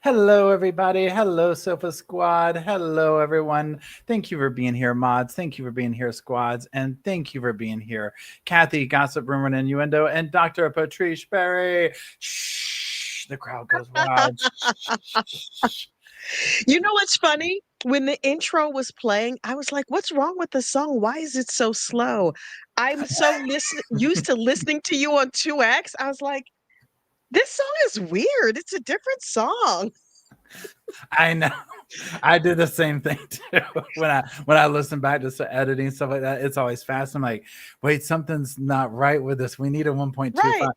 Hello, everybody. Hello, Sofa Squad. Hello, everyone. Thank you for being here, mods. Thank you for being here, squads. And thank you for being here, Kathy, Gossip, Rumor, and Innuendo, and Dr. Patrice Berry. Shh, the crowd goes wild. Shh. You know what's funny? When the intro was playing, I was like, what's wrong with the song? Why is it so slow? I'm so used to listening to you on 2X. I was like, this song is weird. It's a different song. I know. I did the same thing too. When I listen back to editing stuff like that, it's always fast. I'm like, wait, something's not right with this. We need a 1.25. Right.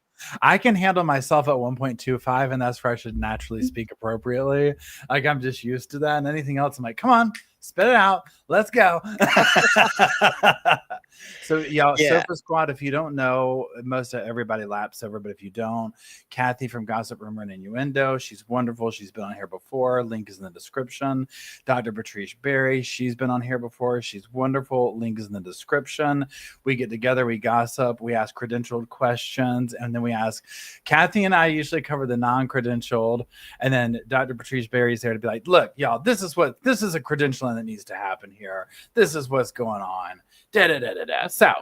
I can handle myself at 1.25, and that's where I should naturally speak appropriately. Like I'm just used to that. And anything else, I'm like, come on, spit it out. Let's go. So y'all, Yeah. Sofa Squad, if you don't know, most of everybody laps over, but if you don't, Kathy from Gossip, Rumor, and Innuendo, she's wonderful. She's been on here before. Link is in the description. Dr. Patrice Berry, she's been on here before. She's wonderful. Link is in the description. We get together, we gossip, we ask credentialed questions, and then we ask. Kathy and I usually cover the non-credentialed, and then Dr. Patrice Berry's there to be like, look, y'all, this is a credentialing that needs to happen here. This is what's going on. So,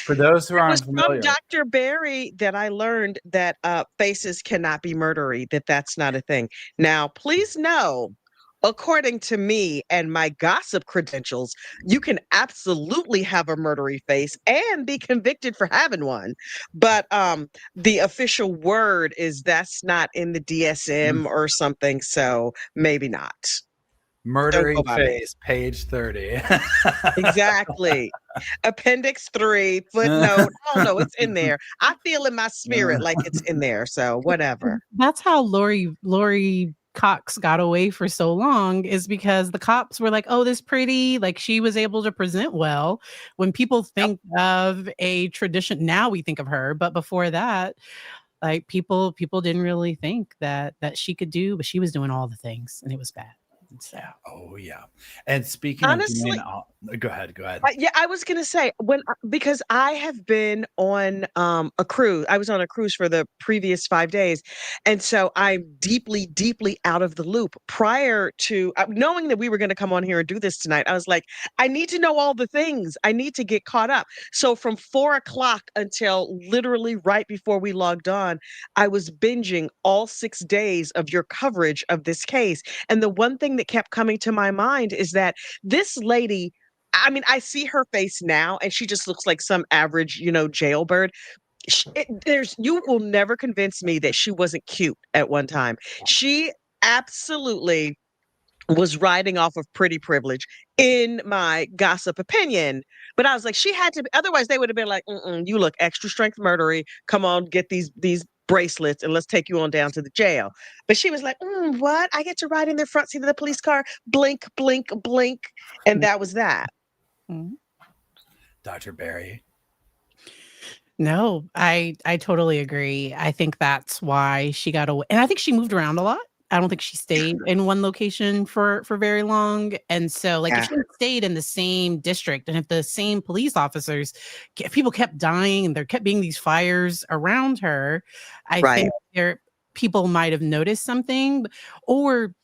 for those who aren't familiar, from Dr. Berry that I learned that faces cannot be murdery, that's not a thing. Now, please know, according to me and my gossip credentials, you can absolutely have a murdery face and be convicted for having one. But the official word is that's not in the DSM or something, so maybe not. Murdery face, page 30. Exactly. Appendix 3, footnote. Oh no, it's in there. I feel in my spirit like it's in there. So whatever. That's how Lori Cox got away for so long, is because the cops were like, oh, this pretty, like she was able to present well. When people think of a tradition, now we think of her, but before that, like people didn't really think that she could do, but she was doing all the things and it was bad. So. Oh yeah. And speaking Honestly, of go ahead. I was gonna say because I have been on a cruise. I was on a cruise for the previous 5 days, and so I'm deeply, deeply out of the loop. Prior to knowing that we were going to come on here and do this tonight, I was like, I need to know all the things. I need to get caught up. So from 4 o'clock until literally right before we logged on, I was binging all 6 days of your coverage of this case. And the one thing that kept coming to my mind is that this lady, I mean, I see her face now and she just looks like some average, jailbird. You will never convince me that she wasn't cute at one time. She absolutely was riding off of pretty privilege in my gossip opinion. But I was like, she had to be, otherwise they would have been like, you look extra strength murdery. Come on, get these bracelets and let's take you on down to the jail. But she was like, what? I get to ride in the front seat of the police car, blink, blink, blink. And that was that. Mm-hmm. Dr. Berry. No, I totally agree. I think that's why she got away. And I think she moved around a lot. I don't think she stayed in one location for very long. And so if she stayed in the same district and if the same police officers, if people kept dying and there kept being these fires around her, I think people might have noticed something. Or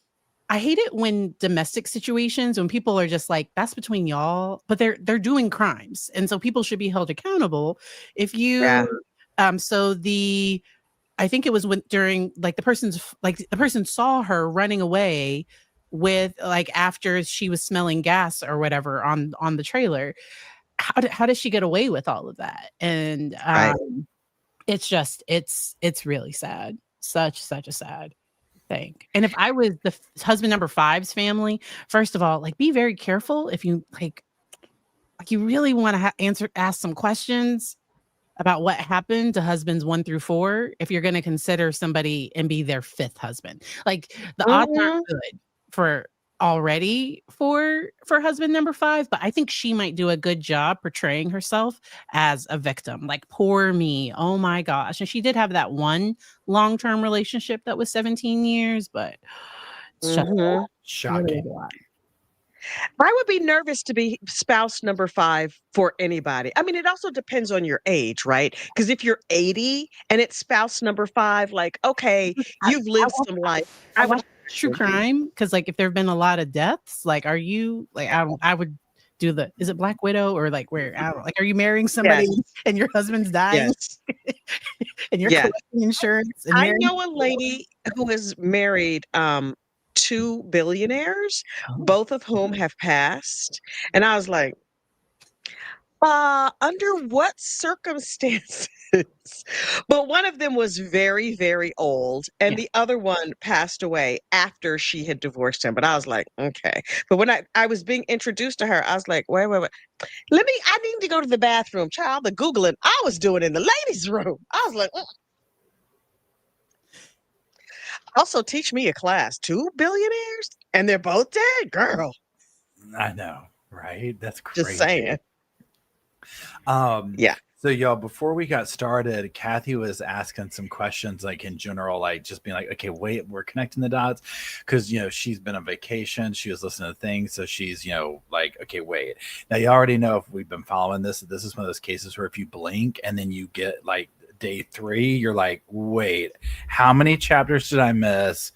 I hate it when domestic situations, when people are just like, that's between y'all, but they're doing crimes. And so people should be held accountable. If you, I think it was during the person saw her running away with after she was smelling gas or whatever on the trailer. How does she get away with all of that? And it's just, it's really sad. Such a sad thing. And if I was the husband number 5's family, first of all, be very careful if you you really want to ask some questions about what happened to husbands 1 through 4 if you're going to consider somebody and be their 5th husband. The odds aren't good for husband number 5, but I think she might do a good job portraying herself as a victim. Poor me. Oh my gosh. And she did have that one long-term relationship that was 17 years, but it's shocking. I would be nervous to be spouse number 5 for anybody. I mean, it also depends on your age, right? Because if you're 80 and it's spouse number 5, okay, you've lived some life. true crime? Because like if there have been a lot of deaths, like are you like I would do the is it Black Widow or like where I don't like are you marrying somebody Yes, and your husband's dying yes, and you're yes. collecting insurance and I marrying know a lady who has married, 2 billionaires, oh, both of whom have passed, and I was like, under what circumstances?" But one of them was very, very old, and yeah. the other one passed away after she had divorced him, but I was like, "Okay." But when I was being introduced to her, I was like, "Wait, wait, wait. I need to go to the bathroom." Child, the Googling I was doing in the ladies' room. I was like, Also, teach me a class. 2 billionaires? And they're both dead? Girl, I know, right? That's just saying. crazy. Um, Yeah. so y'all, before we got started, Kathy was asking some questions, like in general, like just being like, okay, wait, we're connecting the dots because she's been on vacation, she was listening to things, so she's like, okay, wait. Now you already know if we've been following this. This is one of those cases where if you blink and then you get like day 3, you're like, wait, how many chapters did I miss?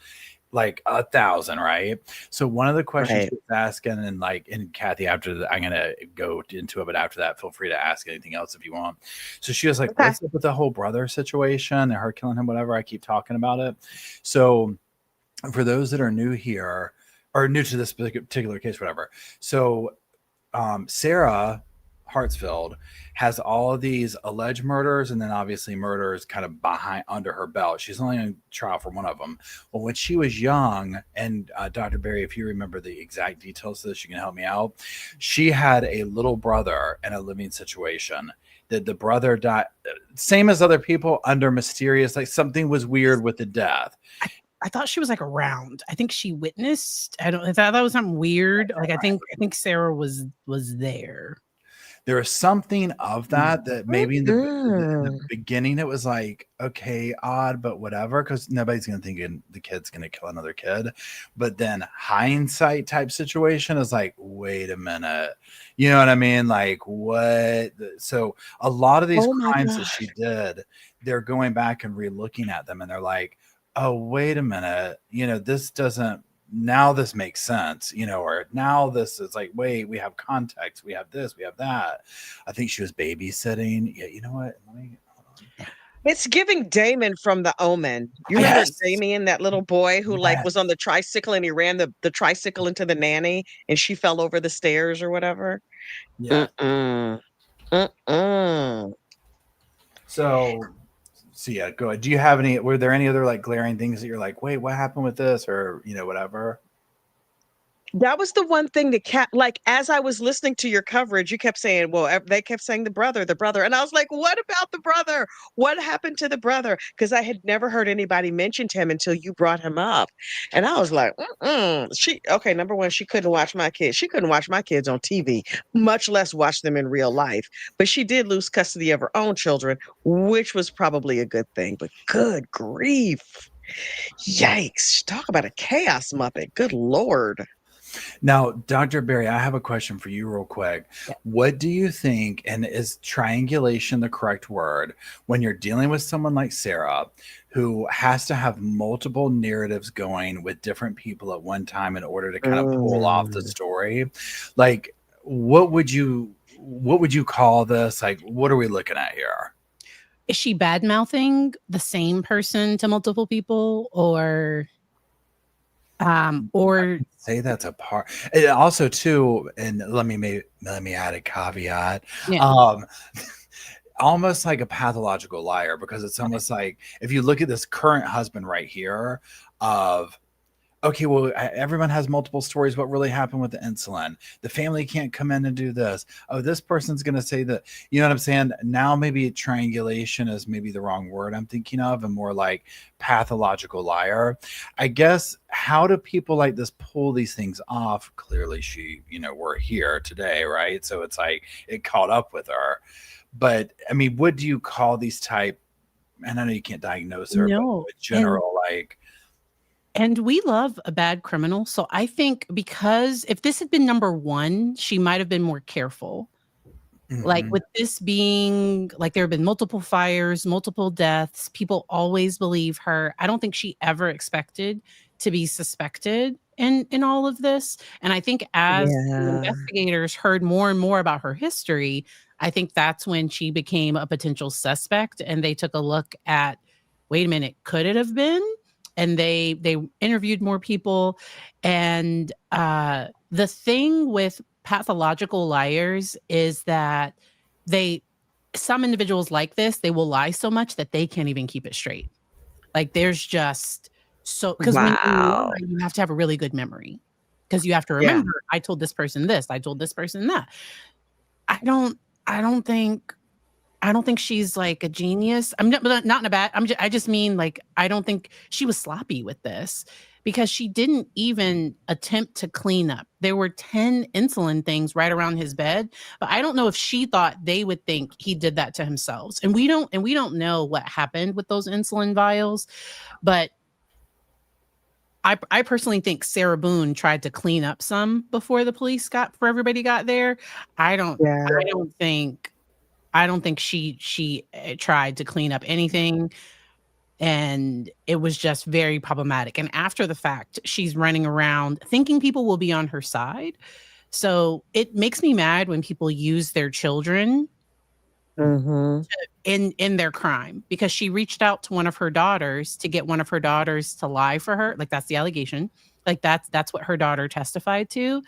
Like 1,000, right? So one of the questions Right. she was asking, and Kathy, after that, I'm gonna go into it, but after that, feel free to ask anything else if you want. So she was like, Okay. "What's up with the whole brother situation and her killing him? Whatever." I keep talking about it. So for those that are new here or new to this particular case, whatever. So Sarah Hartsfield has all of these alleged murders and then obviously murders kind of behind under her belt. She's only on trial for one of them. Well, when she was young, and Dr. Berry, if you remember the exact details of this, you can help me out. She had a little brother in a living situation. That the brother died, same as other people, under mysterious, like something was weird with the death. I thought she was like around. I think she witnessed. I thought that was something weird. Like I think Sarah was there. There was something of that maybe in the Mm. beginning it was like, okay, odd, but whatever, because nobody's gonna think the kid's gonna kill another kid. But then hindsight type situation is like, wait a minute, you know what I mean? Like what? So a lot of these Oh my crimes that god. she did, they're going back and re-looking at them, and they're like, oh, wait a minute, this doesn't now this makes sense, or now this is like, wait, we have context, we have this, we have that. I think she was babysitting. Yeah, you know what? Let me hold on. It's giving Damon from The Omen. You remember Yes, Damien, that little boy who, like, was yes, on the tricycle and he ran the tricycle into the nanny and she fell over the stairs or whatever? yes. Mm-mm. Mm-mm. So yeah, go ahead. Do you have any? Were there any other like glaring things that you're like, wait, what happened with this, or whatever? That was the one thing that kept like, as I was listening to your coverage, you kept saying, well, they kept saying the brother. And I was like, what about the brother? What happened to the brother? Because I had never heard anybody mention him until you brought him up. And I was like, okay, number one, she couldn't watch my kids. She couldn't watch my kids on TV, much less watch them in real life. But she did lose custody of her own children, which was probably a good thing. But good grief. Yikes. Talk about a chaos muppet. Good Lord. Now, Dr. Barry, I have a question for you, real quick. Yeah. What do you think, and is triangulation the correct word, when you're dealing with someone like Sarah, who has to have multiple narratives going with different people at one time in order to kind of pull off the Mm. story? Like, what would you call this? Like, what are we looking at here? Is she bad mouthing the same person to multiple people or Say that's a part. And also, too, and let me add a caveat. yeah. Um, almost like a pathological liar, because it's Okay. almost like if you look at this current husband right here of, okay, well, everyone has multiple stories. What really happened with the insulin? The family can't come in and do this. Oh, this person's going to say that. You know what I'm saying? Now maybe triangulation is maybe the wrong word I'm thinking of, and more like pathological liar. I guess, how do people like this pull these things off? Clearly we're here today, right? So it's like it caught up with her. But I mean, what do you call these type? And I know you can't diagnose her, but No. with general, like, And we love a bad criminal. So I think because if this had been number one, she might have been more careful. Like, Mhm. with this being like, there have been multiple fires, multiple deaths, people always believe her. I don't think she ever expected to be suspected in all of this, and I think as the Yeah. investigators heard more and more about her history, I think that's when she became a potential suspect, and they took a look at, "Wait a minute, could it have been?" And they interviewed more people, and, the thing with pathological liars is that they some individuals like this, they will lie so much that they can't even keep it straight. Like, there's just so because when you lie, Wow. you have to have a really good memory, because you have to Yeah. remember, "I told this person this, I told this person that." I don't I don't think I don't think she's, like, a genius. I'm not in a bad I just mean, like, I don't think she was sloppy with this because she didn't even attempt to clean up. There were 10 insulin things right around his bed, but I don't know if she thought they would think he did that to himself, and we don't know what happened with those insulin vials, but I personally think Sarah Boone tried to clean up some before before everybody got there. Yeah. I don't think she tried to clean up anything, and it was just very problematic, and after the fact, she's running around thinking people will be on her side, so it makes me mad when people use their children Mhm. in their crime, because she reached out to one of her daughters to get one of her daughters to lie for her, like, that's the allegation, like, that's what her daughter testified to,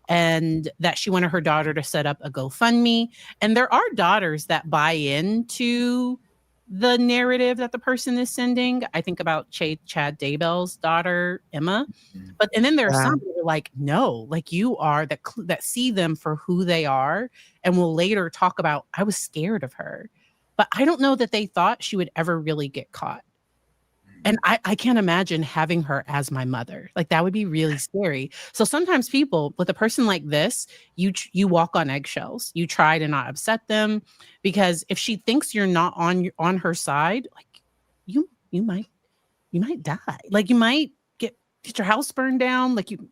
and that she wanted her daughter to set up a GoFundMe, and there are daughters that buy into the narrative that the person is sending. I think about Chad Daybell's daughter, Emma, Mhm. but and then there are Yeah. some that are like, "No, like, you are," that see them for who they are and will later talk about, "I was scared of her." But I don't know that they thought she would ever really get caught. And I can't imagine having her as my mother. Like, that would be really scary. So sometimes people with a person like this, you walk on eggshells. You try to not upset them, because if she thinks you're not on her side, like, you might die. Like, you might get your house burned down, like, you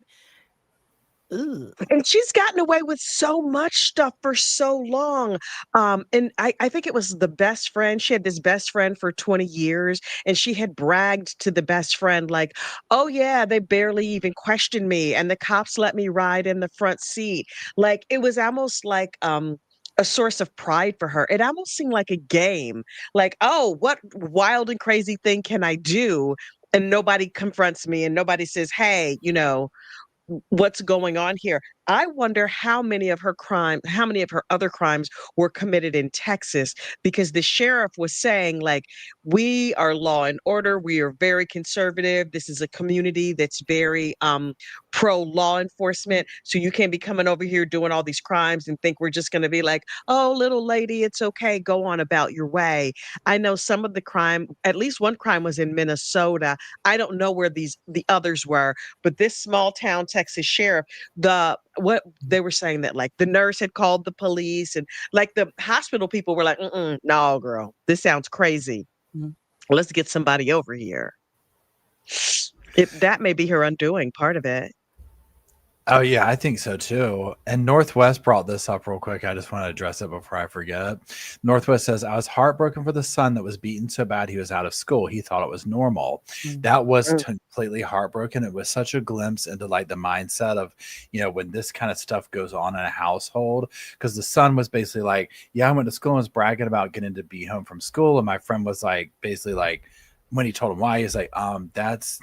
ugh. And she's gotten away with so much stuff for so long. And I think it was the best friend. She had this best friend for 20 years, and she had bragged to the best friend, like, oh, yeah, they barely even questioned me, and the cops let me ride in the front seat. Like, it was almost like a source of pride for her. It almost seemed like a game. Like, oh, what wild and crazy thing can I do? And nobody confronts me, and nobody says, hey, what's going on here. I wonder how many of her other crimes were committed in Texas, because the sheriff was saying, like, we are law and order, we are very conservative. This is a community that's very pro law enforcement. So you can't be coming over here doing all these crimes and think we're just gonna be like, oh, little lady, it's okay, go on about your way. I know some of the crime, at least one crime was in Minnesota. I don't know where the others were, but this small town Texas sheriff, what they were saying, that like the nurse had called the police, and like the hospital people were like, mm-mm, no, girl, this sounds crazy. Mhm. Let's get somebody over here. That may be her undoing part of it. Oh yeah, I think so too. And Northwest brought this up real quick. I just want to address it before I forget. Northwest says, I was heartbroken for the son that was beaten so bad he was out of school. He thought it was normal. Mm. That was Mm. completely heartbroken. It was such a glimpse into like the mindset of, when this kind of stuff goes on in a household. Because the son was basically like, yeah, I went to school and was bragging about getting to be home from school. And my friend was like, basically like, when he told him why, he's like, that's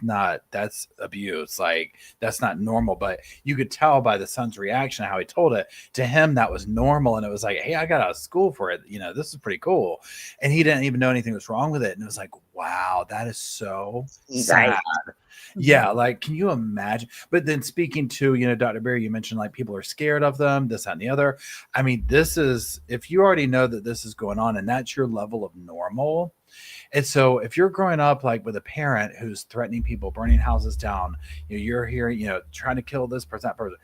abuse. Like, that's not normal. But you could tell by the son's reaction how he told it to him that was normal, and it was like, hey, I got out of school for it, this is pretty cool, and he didn't even know anything was wrong with it, and it was like, wow, that is so Right. sad. Yeah, like, can you imagine? But then speaking to, Dr. Berry, you mentioned like people are scared of them, this, that, and the other. I mean, this is, if you already know that this is going on and that's your level of normal. And so if you're growing up like with a parent who's threatening people, burning houses down, you're here, trying to kill this person, that person,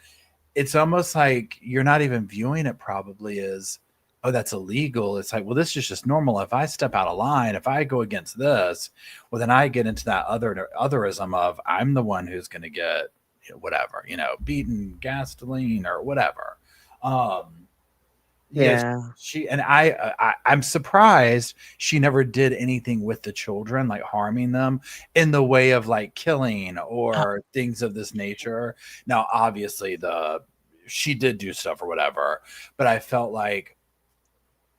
it's almost like you're not even viewing it probably as, oh, that's illegal. It's like, well, this is just normal. If I step out of line, if I go against this, well, then I get into that otherism of I'm the one who's going to get whatever, beaten, gasoline or whatever. Um, Yes, Yeah. she and I'm surprised she never did anything with the children, like harming them in the way of like killing Uh, or things of this nature. Now, obviously, the she did do stuff or whatever, but I felt like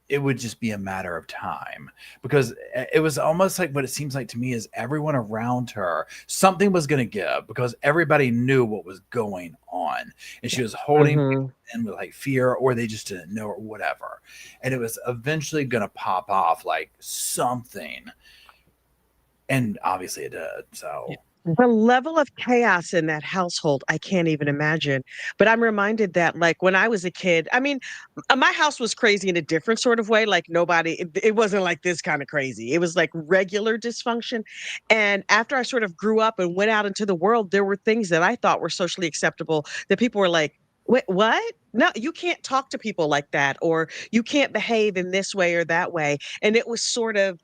it would just be a matter of time because it was almost like what it seems like to me is everyone around her something was going to give because everybody knew what was going on and she yeah. was holding people Hmm. in with like fear or they just didn't know or whatever, and it was eventually going to pop off like something, and obviously it did. Yeah. So The level of chaos in that household, I can't even imagine. But I'm reminded that, like, when I was a kid, I mean, my house was crazy in a different sort of way. Like, it wasn't like this kind of crazy. It was like regular dysfunction. And after I sort of grew up and went out into the world, there were things that I thought were socially acceptable that people were like, wait, what? No, you can't talk to people like that, or you can't behave in this way or that way. And it was sort of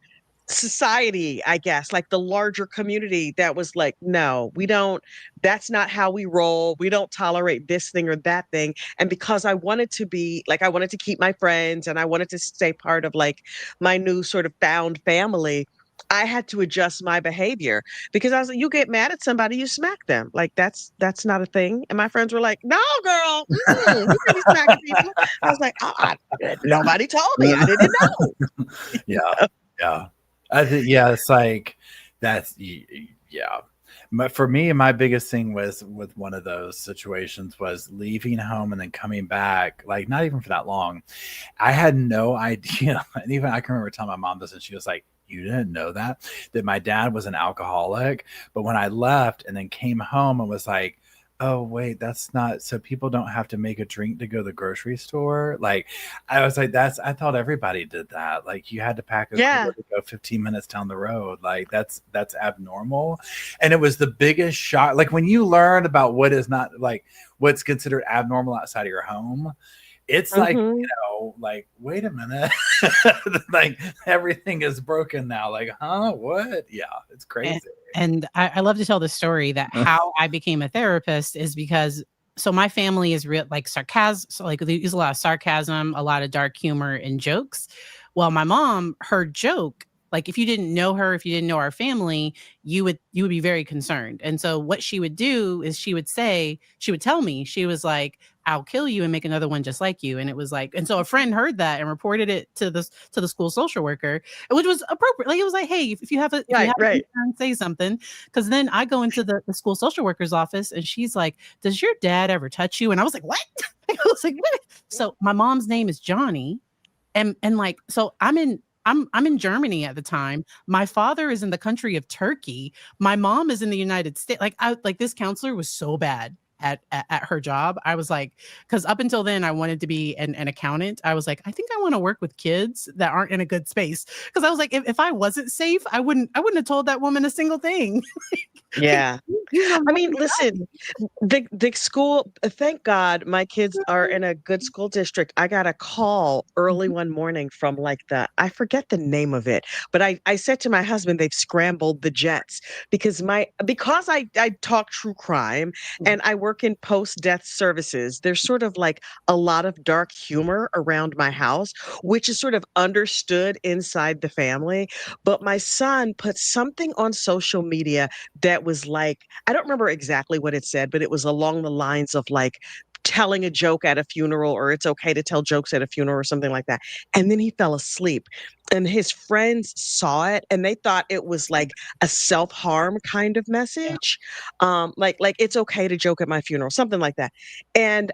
society, I guess, like the larger community that was like, no, we don't, that's not how we roll. We don't tolerate this thing or that thing. And because I wanted to be like, I wanted to keep my friends and I wanted to stay part of like my new sort of found family, I had to adjust my behavior because I was like, you get mad at somebody, you smack them. Like that's not a thing. And my friends were like, no, girl, you can't be smacking people. I was like, nobody told me. I didn't know. yeah, yeah. I think yeah, it's like that's yeah. But for me, my biggest thing was with one of those situations was leaving home and then coming back, like not even for that long. I had no idea, and even I can remember telling my mom this, and she was like, "You didn't know that my dad was an alcoholic." But when I left and then came home and was like, "Oh wait, that's not so people don't have to make a drink to go to the grocery store." Like I was like, "That's I thought everybody did that. Like you had to pack a cooler Yeah. to go 15 minutes down the road. Like that's abnormal." And it was the biggest shock. Like when you learn about what is not like what's considered abnormal outside of your home, it's like, Mhm. like, wait a minute. Like everything is broken now. Like, huh? What? Yeah, it's And, crazy. I love to tell the story that how I became a therapist is because so my family is real like sarcasm, so like they use a lot of sarcasm, a lot of dark humor and jokes. Well, my mom, her joke, like if you didn't know her, if you didn't know our family, you would be very concerned. And so what she would do is she would tell me, she was like, I'll kill you and make another one just like you. And it was like, and so a friend heard that and reported it to the school social worker, which was appropriate. Like it was like, hey, if you Right, have a right. concern, say something. Because then I go into the school social worker's office and she's like, "Does your dad ever touch you?" And I was like, "What?" I was like, "What?" So my mom's name is Johnny, and like so I'm in Germany at the time. My father is in the country of Turkey. My mom is in the United States. Like I like this counselor was so bad at her job. I was like, because up until then I wanted to be an accountant. I was like, I think I want to work with kids that aren't in a good space. Because I was like, if I wasn't safe, I wouldn't have told that woman a single thing. Like, Yeah. you know I mean, nothing about listen, the school, thank God my kids are in a good school district. I got a call early me. one morning from like I forget the name of it, but I said to my husband, they've scrambled the jets because I talk true crime Mhm. and I work in post-death services. There's sort of like a lot of dark humor around my house, which is sort of understood inside the family. But my son put something on social media that was like, I don't remember exactly what it said, but it was along the lines of like telling a joke at a funeral, or it's okay to tell jokes at a funeral or something like that. And then he fell asleep. And his friends saw it and they thought it was like a self-harm kind of Yeah. message. Like it's okay to joke at my funeral, something like that. And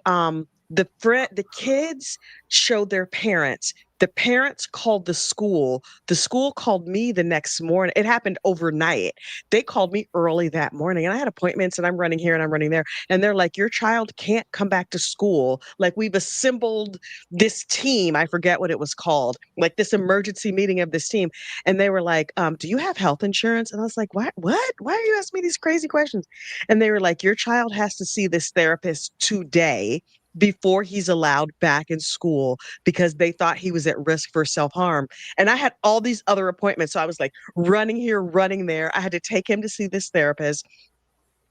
the kids showed their parents. The parents called the school. The school called me the next morning. It happened overnight. They called me early that morning and I had appointments and I'm running here and I'm running there. And they're like, your child can't come back to school. Like we've assembled this team. I forget what it was called, like this emergency meeting of this team. And they were like, do you have health insurance? And I was like, what? What? Why are you asking me these crazy questions? And they were like, your child has to see this therapist today before he's allowed back in school because they thought he was at risk for self-harm. And I had all these other appointments. So I was like running here, running there. I had to take him to see this therapist.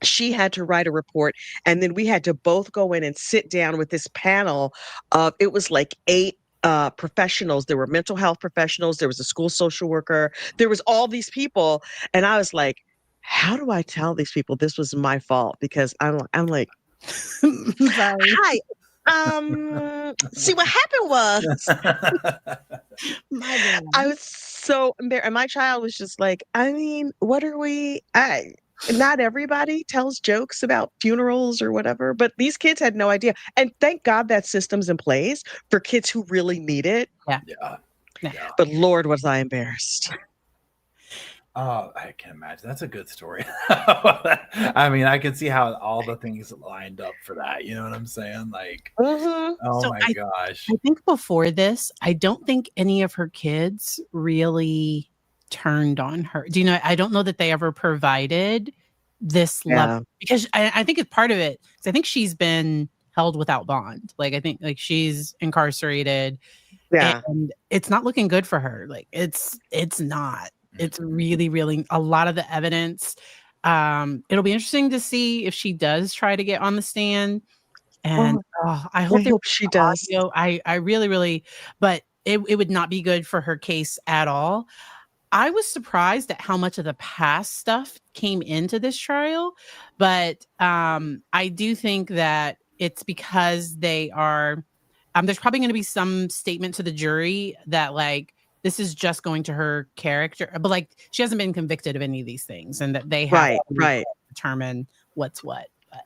She had to write a report. And then we had to both go in and sit down with this panel of, it was like eight. professionals. There were mental health professionals. There was a school social worker. There was all these people. And I was like, how do I tell these people this was my fault? Because I'm like, Sorry. hi. See what happened was My bad. I was so embarrassed. And my child was just like, I mean, what are we? Not everybody tells jokes about funerals or whatever, but these kids had no idea. And thank God that system's in place for kids who really need it. Yeah. Yeah. Yeah. But Lord, was I embarrassed. Oh, I can imagine. That's a good story. I mean, I can see how all the things lined up for that. You know what I'm saying? Like, Mhm. oh So my gosh. I think before this, I don't think any of her kids really turned on her. Do you know? I don't know that they ever provided this love Yeah. because I think it's part of it. 'Cause I think she's been held without bond. Like I think like she's incarcerated Yeah. and it's not looking good for her. Like it's not. It's really, really a lot of the evidence. It'll be interesting to see if she does try to get on the stand. And, Oh, I I hope they hope she does. audio. I really, really but it would not be good for her case at all. I was surprised at how much of the past stuff came into this trial, but, I do think that it's because they are there's probably gonna be some statement to the jury that, like, this is just going to her character, but, like, she hasn't been convicted of any of these things and that they have Right, to right. determine what's what, but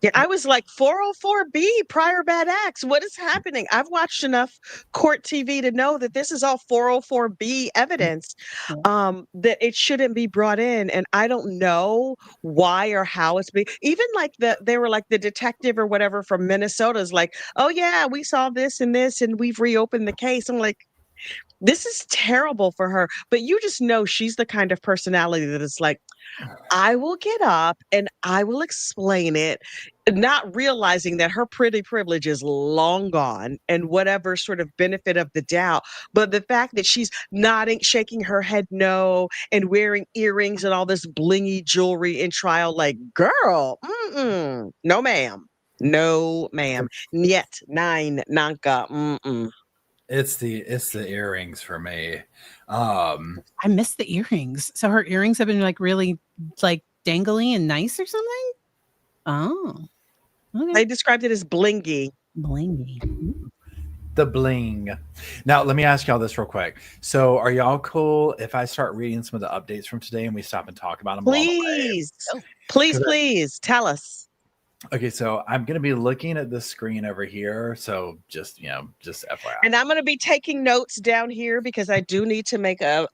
Yeah, I was like 404B, prior bad acts. What is happening? I've watched enough court TV to know that this is all 404B evidence, yeah. that it shouldn't be brought in. And I don't know why or how it's being even like they were like the detective or whatever from Minnesota is like, oh yeah, we saw this and we've reopened the case. I'm like, this is terrible for her. But you just know she's the kind of personality that is like, I will get up and I will explain it, not realizing that her pretty privilege is long gone and whatever sort of benefit of the doubt. But the fact that she's nodding, shaking her head no, and wearing earrings and all this blingy jewelry in trial, like, girl, no, ma'am. No, ma'am. Niet, nine, nanka, It's the earrings for me. Um, I missed the earrings. So her earrings have been, like, really, like, dangly and nice or something? Oh, okay. They described it as blingy. Blingy. the bling. Now, let me ask y'all this real quick. So, are y'all cool if I start reading some of the updates from today and we stop and talk about them along the way? Please, please, 'Cause please tell us. okay, so I'm going to be looking at this screen over here. So, just FYI. And I'm going to be taking notes down here because I do need to make a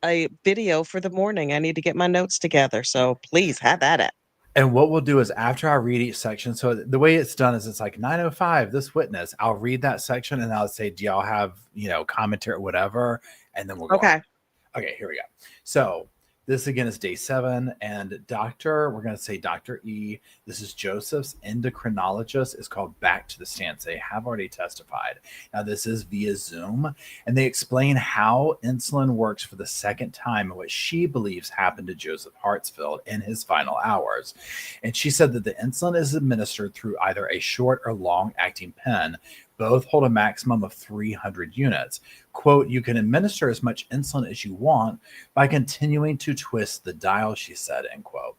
video for the morning. I need to get my notes together. So please have at it. And what we'll do is after I read each section, so the way it's done is it's like 9:05, this witness. I'll read that section and I'll say, do y'all have, commentary or whatever? And then we'll go on. Okay. Okay, here we go. So this again is day 7, and we're going to say Dr. E. This is Joseph's endocrinologist. Is called back to the stance. They have already testified. Now this is via Zoom, and they explain how insulin works for the second time and what she believes happened to Joseph Hartsfield in his final hours. And she said that the insulin is administered through either a short or long acting pen. Both hold a maximum of 300 units. Quote, you can administer as much insulin as you want by continuing to twist the dial, she said, end quote.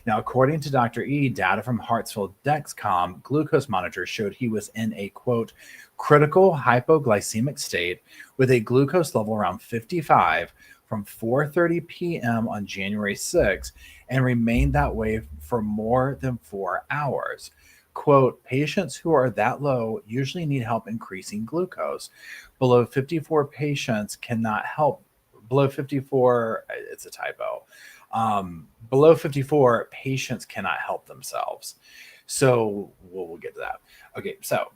Now, according to Dr. E, data from Hartsfield Dexcom glucose monitor showed he was in a, quote, critical hypoglycemic state with a glucose level around 55 from 4:30 p.m. on January 6 and remained that way for more than 4 hours. Quote, patients who are that low usually need help increasing glucose. Below 54 patients cannot help. Below 54, it's a typo. Below 54, patients cannot help themselves. So we'll get to that. Okay, so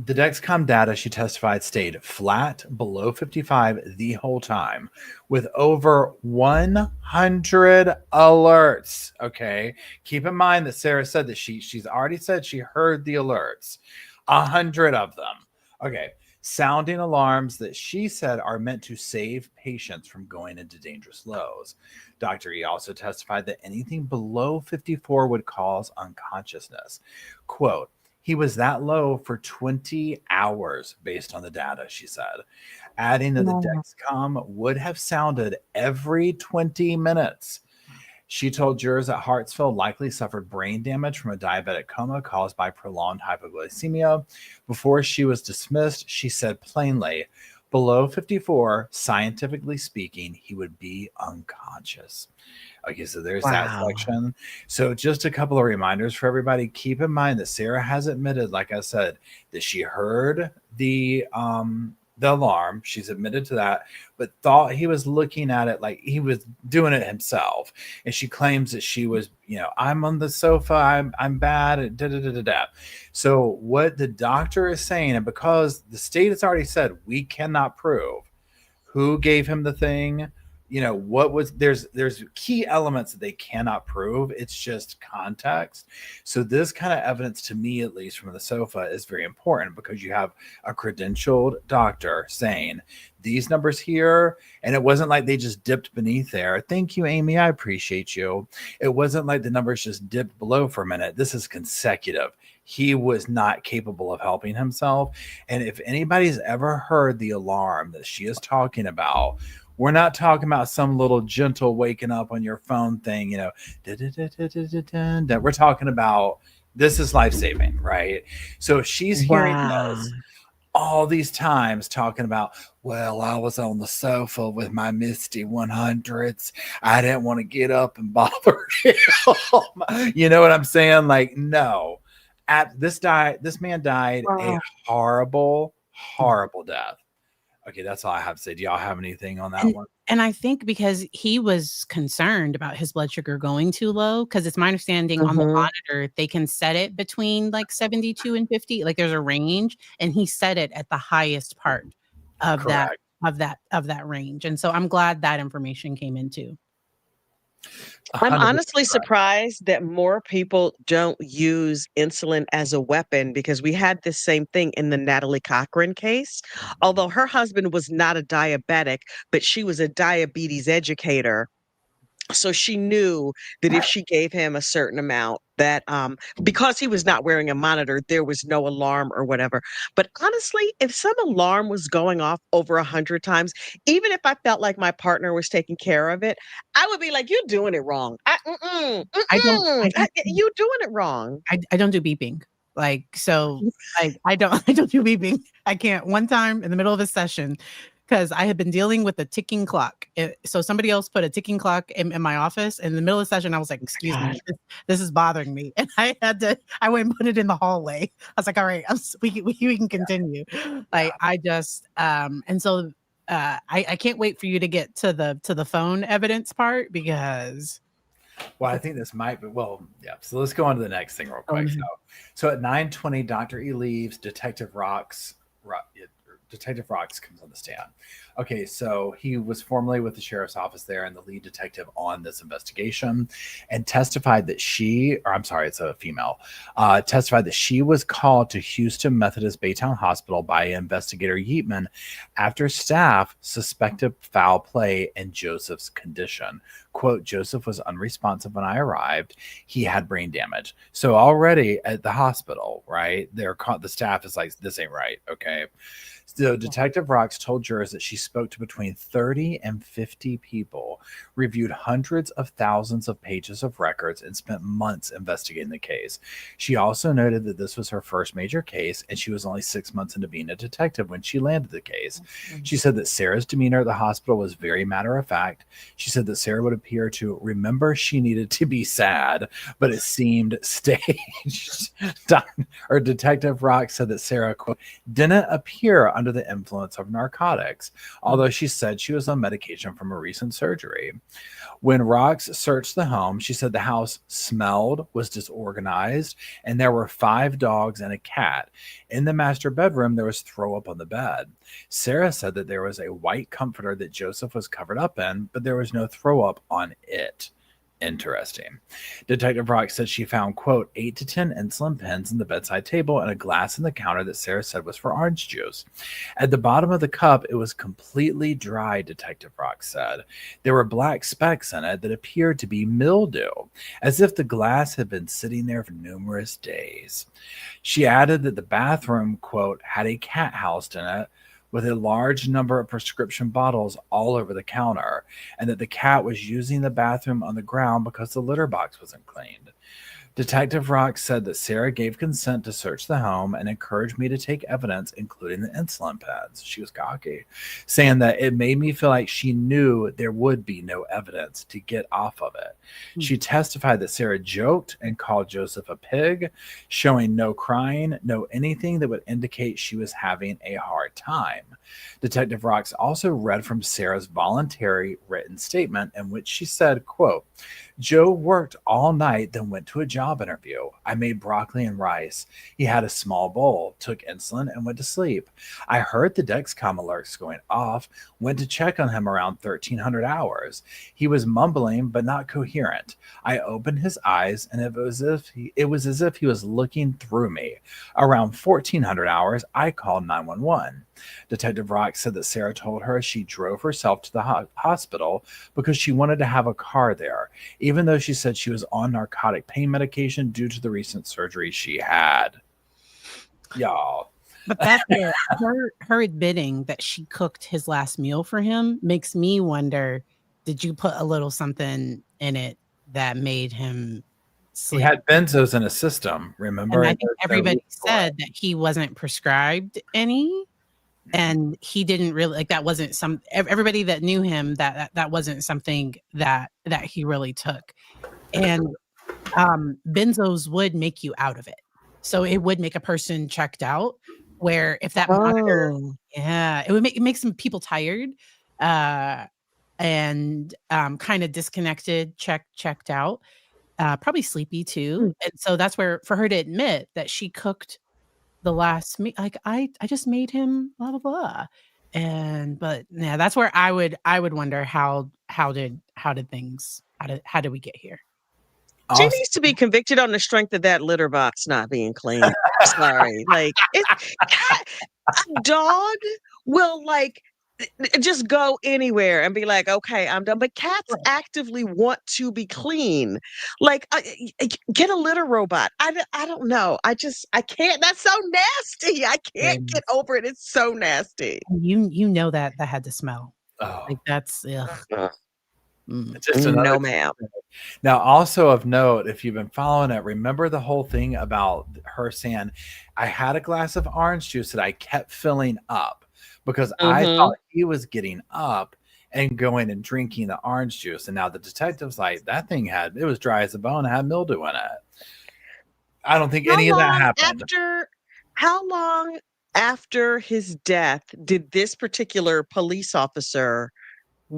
the Dexcom data, she testified, stayed flat below 55 the whole time with over 100 alerts. Okay. Keep in mind that Sarah said that she's already said she heard the alerts, 100 of them. Okay. Sounding alarms that she said are meant to save patients from going into dangerous lows. Dr. E also testified that anything below 54 would cause unconsciousness. Quote, He was that low for 20 hours based on the data, she said, adding that the Wow. Dexcom would have sounded every 20 minutes. She told jurors that Hartsfield likely suffered brain damage from a diabetic coma caused by prolonged hypoglycemia. Before she was dismissed, she said plainly, below 54, scientifically speaking, he would be unconscious. Okay, so there's that Wow. section. So just a couple of reminders for everybody. Keep in mind that Sarah has admitted, like I said, that she heard the alarm. She's admitted to that, but thought he was looking at it like he was doing it himself. And she claims that she was, I'm on the sofa, I'm bad, da da da da da. So what the doctor is saying, and because the state has already said we cannot prove who gave him the thing, what was there's key elements that they cannot prove. It's just context. So this kind of evidence, to me at least from the sofa, is very important because you have a credentialed doctor saying these numbers here, and it wasn't like they just dipped beneath there. Thank you, Amy, I appreciate you. It wasn't like the numbers just dipped below for a minute. This is consecutive. He was not capable of helping himself. And if anybody's ever heard the alarm that she is talking about, we're not talking about some little gentle waking up on your phone thing, We're talking about this is life-saving, right? So if she's hearing Wow. this all these times talking about, well, I was on the sofa with my Misty 100s. I didn't want to get up and bother him. You know what I'm saying? Like, no. This man died a horrible, horrible death. Okay, that's all I have to say. Do y'all have anything on that And, one? and I think because he was concerned about his blood sugar going too low, because it's my understanding on the monitor, they can set it between like 72 and 50. Like there's a range, and he set it at the highest part of that Correct. of that range. And so I'm glad that information came in too. I'm 100% honestly correct. surprised that more people don't use insulin as a weapon because we had this same thing in the Natalie Cochran case. Although her husband was not a diabetic, but she was a diabetes educator. So she knew that if she gave him a certain amount, that because he was not wearing a monitor, there was no alarm or whatever. But honestly, if some alarm was going off over 100 times, even if I felt like my partner was taking care of it, I would be like, "You're doing it wrong. I don't You doing it wrong." I don't do beeping. Like, so I don't I don't do beeping. I can't. One time in the middle of a session, because I had been dealing with a ticking clock. So somebody else put a ticking clock in my office. In the middle of the session, I was like, excuse me, this is bothering me. And I went and put it in the hallway. I was like, all right, we can continue. Like, I just, and so I can't wait for you to get to the phone evidence part, because Well, I think this might be, well, yeah. So let's go on to the next thing real quick. So at 9:20, Dr. E leaves. Detective Rocks comes on the stand. Okay, so he was formerly with the sheriff's office there and the lead detective on this investigation, and testified that it's a female, testified that she was called to Houston Methodist Baytown Hospital by investigator Yeatman after staff suspected foul play in Joseph's condition. Quote, Joseph was unresponsive when I arrived. He had brain damage. So already at the hospital, right, the staff is like, this ain't right, okay? So Detective Rocks told jurors that she spoke to between 30 and 50 people, reviewed hundreds of thousands of pages of records, and spent months investigating the case. She also noted that this was her first major case, and she was only 6 months into being a detective when she landed the case. She said that Sarah's demeanor at the hospital was very matter-of-fact. She said that Sarah would appear to remember she needed to be sad, but it seemed staged. Detective Rocks said that Sarah, quote, didn't appear under the influence of narcotics, although she said she was on medication from a recent surgery. When Rocks searched the home, she said the house smelled, was disorganized, and there were 5 dogs and a cat. In the master bedroom, there was throw up on the bed. Sarah said that there was a white comforter that Joseph was covered up in, but there was no throw up on it. Interesting. Detective Rock said she found, quote, 8 to 10 insulin pens in the bedside table and a glass in the counter that Sarah said was for orange juice. At the bottom of the cup, it was completely dry, Detective Rock said. There were black specks in it that appeared to be mildew, as if the glass had been sitting there for numerous days. She added that the bathroom, quote, had a cat housed in it with a large number of prescription bottles all over the counter, and that the cat was using the bathroom on the ground because the litter box wasn't cleaned. Detective Rock said that Sarah gave consent to search the home and encouraged me to take evidence, including the insulin pads. She was cocky, saying that it made me feel like she knew there would be no evidence to get off of it. She testified that Sarah joked and called Joseph a pig, showing no crying, no anything that would indicate she was having a hard time. Detective Rocks also read from Sarah's voluntary written statement in which she said, quote, Joe worked all night, then went to a job interview. I made broccoli and rice. He had a small bowl, took insulin, and went to sleep. I heard the Dexcom alerts going off, went to check on him around 1300 hours. He was mumbling, but not coherent. I opened his eyes, and it was as if he was looking through me. Around 1400 hours, I called 911. Detective Rock said that Sarah told her she drove herself to the hospital because she wanted to have a car there, even though she said she was on narcotic pain medication due to the recent surgery she had. Y'all. But that's where her admitting that she cooked his last meal for him makes me wonder, did you put a little something in it that made him He sleep? had benzos in his system, remember? And I think There's no everybody reason for it. said that he wasn't prescribed any, and he didn't really like that. Wasn't some everybody that knew him that wasn't something that he really took. And benzos would make you out of it, so it would make a person checked out. Where if that monitor, Oh. yeah, it would make some people tired, and kind of disconnected, checked out, probably sleepy too. And so that's where for her to admit that she cooked the last meat, like I just made him blah blah blah. And but yeah, that's where I would wonder how did things how did we get here? She Also, needs to be convicted on the strength of that litter box not being clean. Sorry. Like, a dog will, like, just go anywhere and be like, "Okay, I'm done." But cats Right. actively want to be clean. Like, get a litter robot. I don't know. I can't. That's so nasty. I can't get over it. It's so nasty. You know that had to smell. oh, Like that's ugh. Ugh. just another. No, ma'am. Now, also of note, if you've been following it, remember the whole thing about her saying, I had a glass of orange juice that I kept filling up because I Mhm. thought he was getting up and going and drinking the orange juice. And now the detective's like, that thing it was dry as a bone, it had mildew in it. I don't think How any of that long happened. after how long after his death did this particular police officer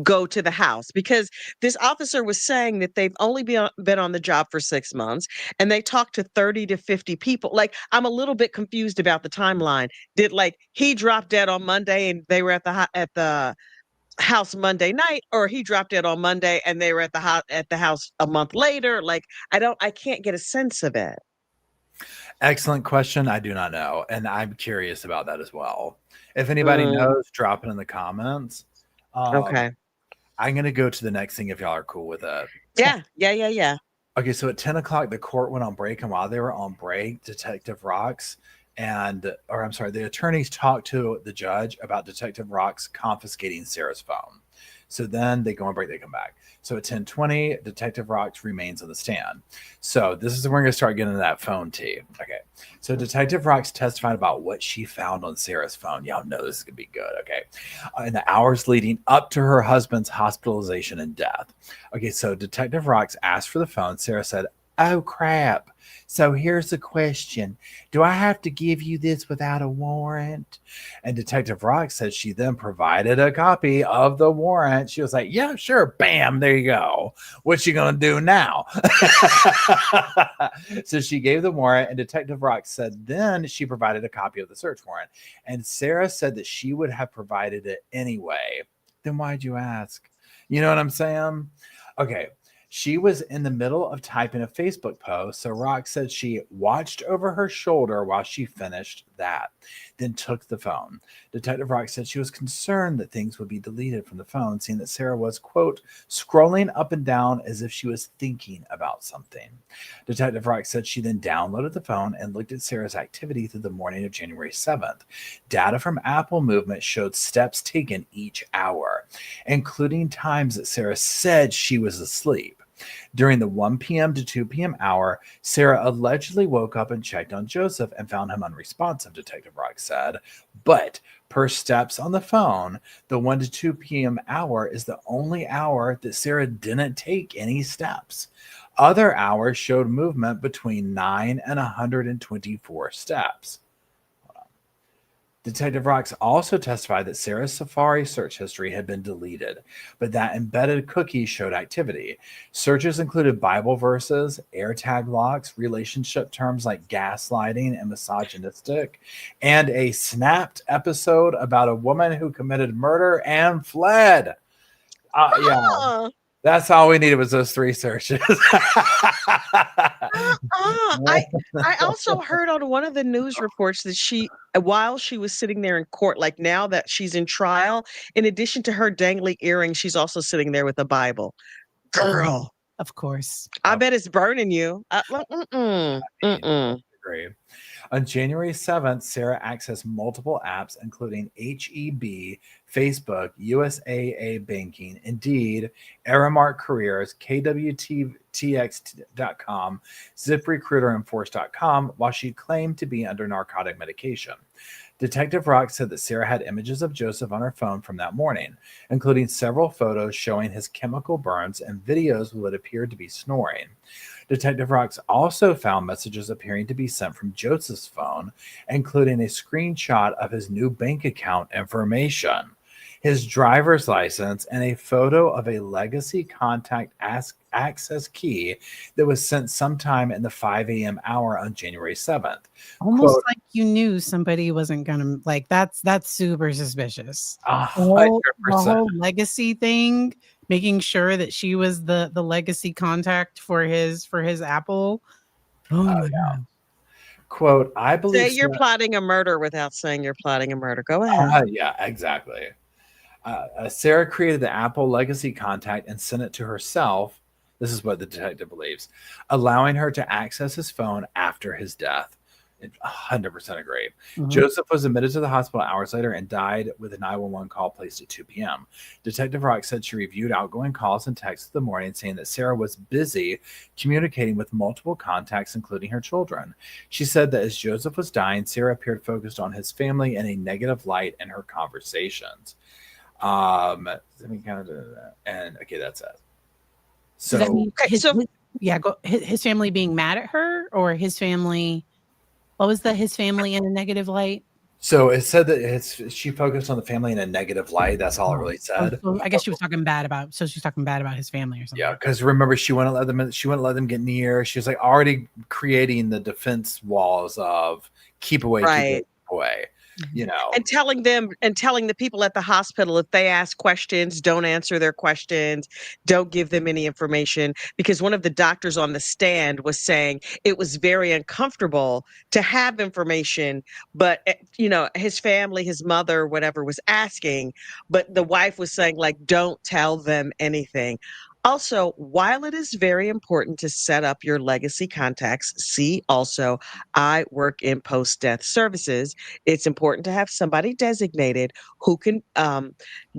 go to the house? Because this officer was saying that they've only been on the job for 6 months, and they talked to 30 to 50 people. Like, I'm a little bit confused about the timeline. Did, like, he drop dead on Monday and they were at the house Monday night, or he dropped dead on Monday and they were at the house a month later? Like, I can't get a sense of it. Excellent question. I do not know. And I'm curious about that as well. If anybody Mm, knows, drop it in the comments. Um, okay. I'm going to go to the next thing if y'all are cool with it. Yeah. Yeah, yeah, yeah, yeah. Okay, so at 10 o'clock, the court went on break. And while they were on break, Detective Rocks or I'm sorry, the attorneys talked to the judge about Detective Rocks confiscating Sarah's phone. So then they go on break, they come back. So at 10:20, Detective Rocks remains on the stand. So this is where we're going to start getting into that phone tea. Okay. So Detective Rocks testified about what she found on Sarah's phone. Y'all know this is going to be good. Okay. In the hours leading up to her husband's hospitalization and death. Okay. So Detective Rocks asked for the phone. Sarah said, oh, crap. So here's the question. Do I have to give you this without a warrant? And Detective Rock said she then provided a copy of the warrant. She was like, yeah, sure. Bam. There you go. What you going to do now? So she gave the warrant, and Detective Rock said then she provided a copy of the search warrant. And Sarah said that she would have provided it anyway. Then why'd you ask? You know what I'm saying? Okay. She was in the middle of typing a Facebook post, so Rock said she watched over her shoulder while she finished that, then took the phone. Detective Rock said she was concerned that things would be deleted from the phone, seeing that Sarah was, quote, scrolling up and down as if she was thinking about something. Detective Rock said she then downloaded the phone and looked at Sarah's activity through the morning of January 7th. Data from Apple Movement showed steps taken each hour, including times that Sarah said she was asleep. During the 1 p.m. to 2 p.m. hour, Sarah allegedly woke up and checked on Joseph and found him unresponsive, Detective Rock said. But per steps on the phone, the 1 to 2 p.m. hour is the only hour that Sarah didn't take any steps. Other hours showed movement between 9 and 124 steps. Detective Rocks also testified that Sarah's Safari search history had been deleted, but that embedded cookies showed activity. Searches included Bible verses, AirTag locks, relationship terms like gaslighting and misogynistic, and a snapped episode about a woman who committed murder and fled. Yeah, Uh-uh. that's all we needed was those 3 searches. I also heard on one of the news reports that she, while she was sitting there in court, like now that she's in trial, in addition to her dangling earring, she's also sitting there with a Bible. Girl, Of course. I bet it's burning you. Mm-mm. Agree. On January 7th, Sarah accessed multiple apps, including HEB, Facebook, USAA Banking, Indeed, Aramark Careers, KWTX.com, ZipRecruiter, and Force.com, while she claimed to be under narcotic medication. Detective Rock said that Sarah had images of Joseph on her phone from that morning, including several photos showing his chemical burns and videos of what appeared to be snoring. Detective Rocks also found messages appearing to be sent from Joseph's phone, including a screenshot of his new bank account information, his driver's license, and a photo of a legacy contact access key that was sent sometime in the 5 a.m. hour on January 7th. Almost Quote, like you knew somebody wasn't gonna like that's super suspicious. The 100%. whole legacy thing, making sure that she was the legacy contact for his Apple. Oh my god. Quote, I Say believe you're Sarah, plotting a murder without saying you're plotting a murder. Go ahead. yeah, exactly. Sarah created the Apple legacy contact and sent it to herself. This is what the detective believes, allowing her to access his phone after his death. 100% agree. Mhm. Joseph was admitted to the hospital hours later and died with a 911 call placed at 2 p.m. Detective Rock said she reviewed outgoing calls and texts in the morning, saying that Sarah was busy communicating with multiple contacts, including her children. She said that as Joseph was dying, Sarah appeared focused on his family in a negative light in her conversations. Let me kind of and okay, that's it. Does that So mean Okay, so his family being mad at her, or his family? What was his family in a negative light? So it said that she focused on the family in a negative light. That's all it really Oh, said. so I guess she was talking bad about. So she's talking bad about his family or something. Yeah, because remember, she wouldn't let them. She wouldn't let them get near. She was like already creating the defense walls of keep away, keep away, right. keep away. You know, And telling the people at the hospital, if they ask questions, don't answer their questions, don't give them any information, because one of the doctors on the stand was saying it was very uncomfortable to have information, but his family, his mother, whatever, was asking, but the wife was saying, like, don't tell them anything. Also, while it is very important to set up your legacy contacts, see also, I work in post-death services. It's important to have somebody designated who can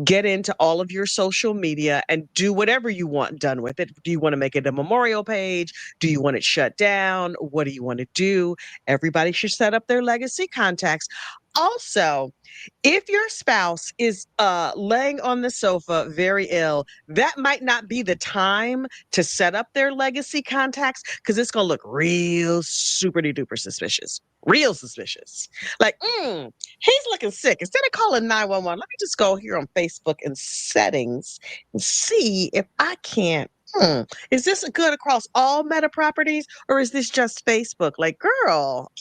get into all of your social media and do whatever you want done with it. Do you want to make it a memorial page? Do you want it shut down? What do you want to do? Everybody should set up their legacy contacts. Also, if your spouse is laying on the sofa very ill, that might not be the time to set up their legacy contacts, because it's going to look real super duper suspicious. Real suspicious. Like, he's looking sick. Instead of calling 911, let me just go here on Facebook and settings and see if I can't. Is this good across all Meta properties, or is this just Facebook? Like, girl,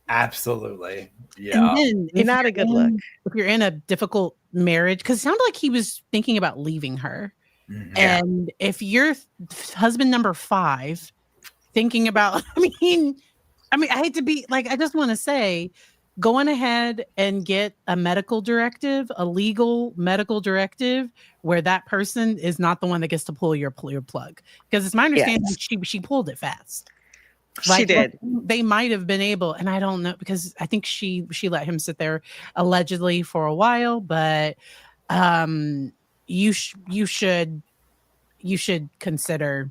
absolutely, yeah. And then not a good look. if you're in a difficult marriage, because it sounded like he was thinking about leaving her. Yeah. And if you're husband number 5 thinking about, I hate to be like, I just want to say, going ahead and get a medical directive, a legal medical directive, where that person is not the one that gets to pull your plug. Because it's my understanding Yes, she pulled it fast. she Like did. they might have been able, and I don't know because I think she let him sit there allegedly for a while, but um, you should consider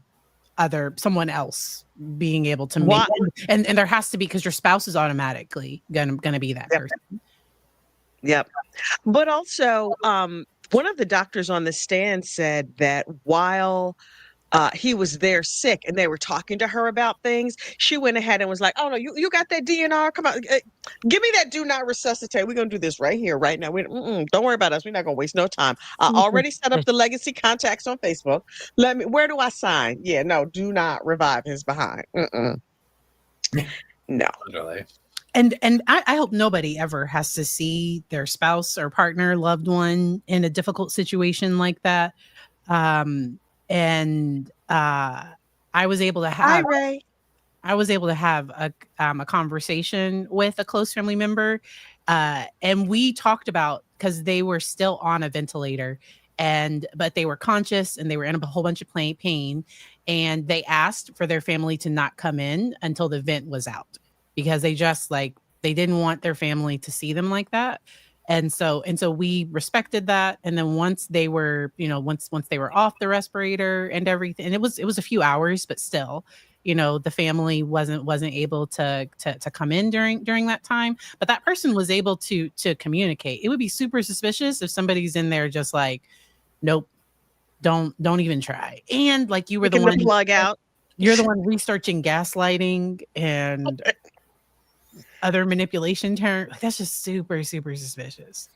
someone else being able to make, Why? and there has to be, because your spouse is automatically gonna be that Yep. person. Yep. But also, one of the doctors on the stand said that while he was there sick and they were talking to her about things, she went ahead and was like, "Oh no, you got that DNR? Come on, give me that. Do not resuscitate. We're gonna do this right here, right now. Don't worry about us. We're not gonna waste no time. I already set up the legacy contacts on Facebook. Where do I sign? Yeah, no, do not revive his behind. No. Literally. And I hope nobody ever has to see their spouse or partner, loved one in a difficult situation like that. And I was able to Hi, have Ray. a conversation with a close family member, and we talked about, because they were still on a ventilator, but they were conscious and they were in a whole bunch of pain, and they asked for their family to not come in until the vent was out, because they didn't want their family to see them like that. And so we respected that. And then once they were, once they were off the respirator and everything, and it was a few hours, but still, the family wasn't able to come in during that time, but that person was able to communicate. It would be super suspicious if somebody's in there just like, nope, don't even try. And like, Taking the plug out. you're the one researching gaslighting and other manipulation terms. Like, that's just super, super suspicious.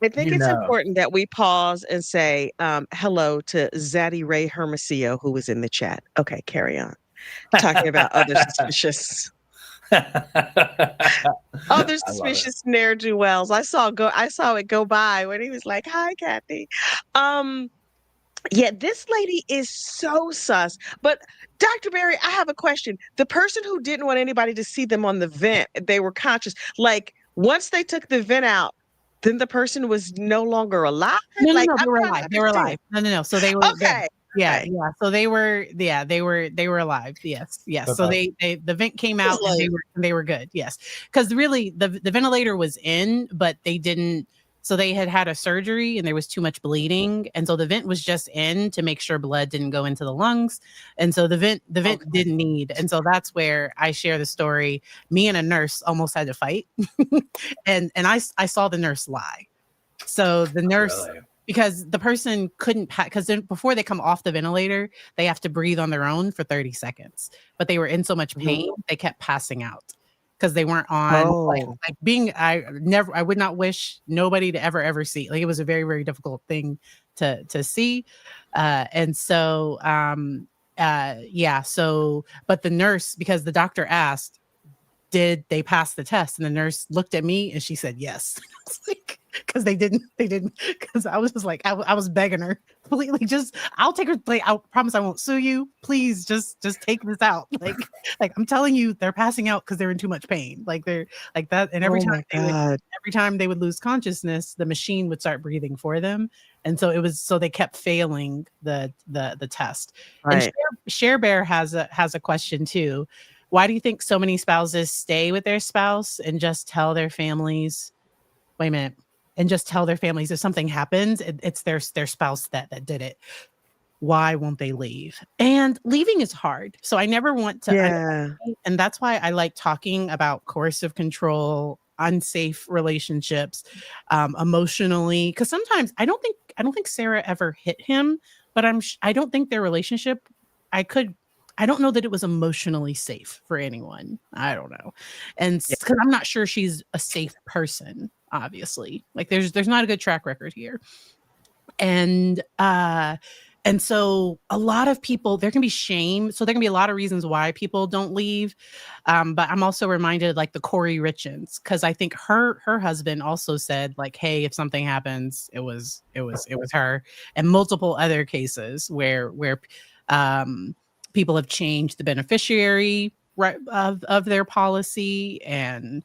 I think it's important that we pause and say hello to Zaddy Ray Hermosillo, who was in the chat. Okay, carry on. Talking about other suspicious ne'er-do-wells. I saw it go by when he was like, "Hi, Kathy." Yeah, this lady is so sus. But Dr. Berry, I have a question. The person who didn't want anybody to see them on the vent, they were conscious. Like, once they took the vent out, then the person was no longer alive. No, Like, they I'm were trying to alive. They were alive. understand. No. So they were Okay. yeah, Okay. yeah. So they were alive. Yes. So the vent came out and they were good. Yes. Because really the ventilator was in, but they didn't. So they had a surgery and there was too much bleeding, and so the vent was just in to make sure blood didn't go into the lungs, and so the vent didn't need. And so that's where I share the story. Me and a nurse almost had to fight, and I saw the nurse lie. So the nurse, Really? because the person couldn't, because before they come off the ventilator, they have to breathe on their own for 30 seconds. But they were in so much pain, they kept passing out because they weren't on. I would not wish nobody to ever see. Like, it was a very, very difficult thing to see. And so, yeah. So, but the nurse, because the doctor asked, did they pass the test? And the nurse looked at me and she said yes. Because they didn't, because I was just like, I was begging her, completely, just, I'll take her, like, I promise I won't sue you. Please just take this out. Like I'm telling you, they're passing out because they're in too much pain. Like, they're like that. And every time they would lose consciousness, the machine would start breathing for them. And so they kept failing the test. Right. And Share Bear has a question too. Why do you think so many spouses stay with their spouse and just tell their families, wait a minute, and just tell their families if something happens, it's their spouse that did it? Why won't they leave? And leaving is hard. So I never want to. Yeah. And that's why I like talking about coercive control, unsafe relationships, emotionally. Because sometimes I don't think Sarah ever hit him, but I don't think their relationship, I don't know that it was emotionally safe for anyone. I don't know. And because I'm not sure she's a safe person, obviously. Like, there's not a good track record here. And And so a lot of people, there can be shame. So there can be a lot of reasons why people don't leave. But I'm also reminded like the Corey Richins, because I think her husband also said like, hey, if something happens, it was her. And multiple other cases where people have changed the beneficiary right of their policy, and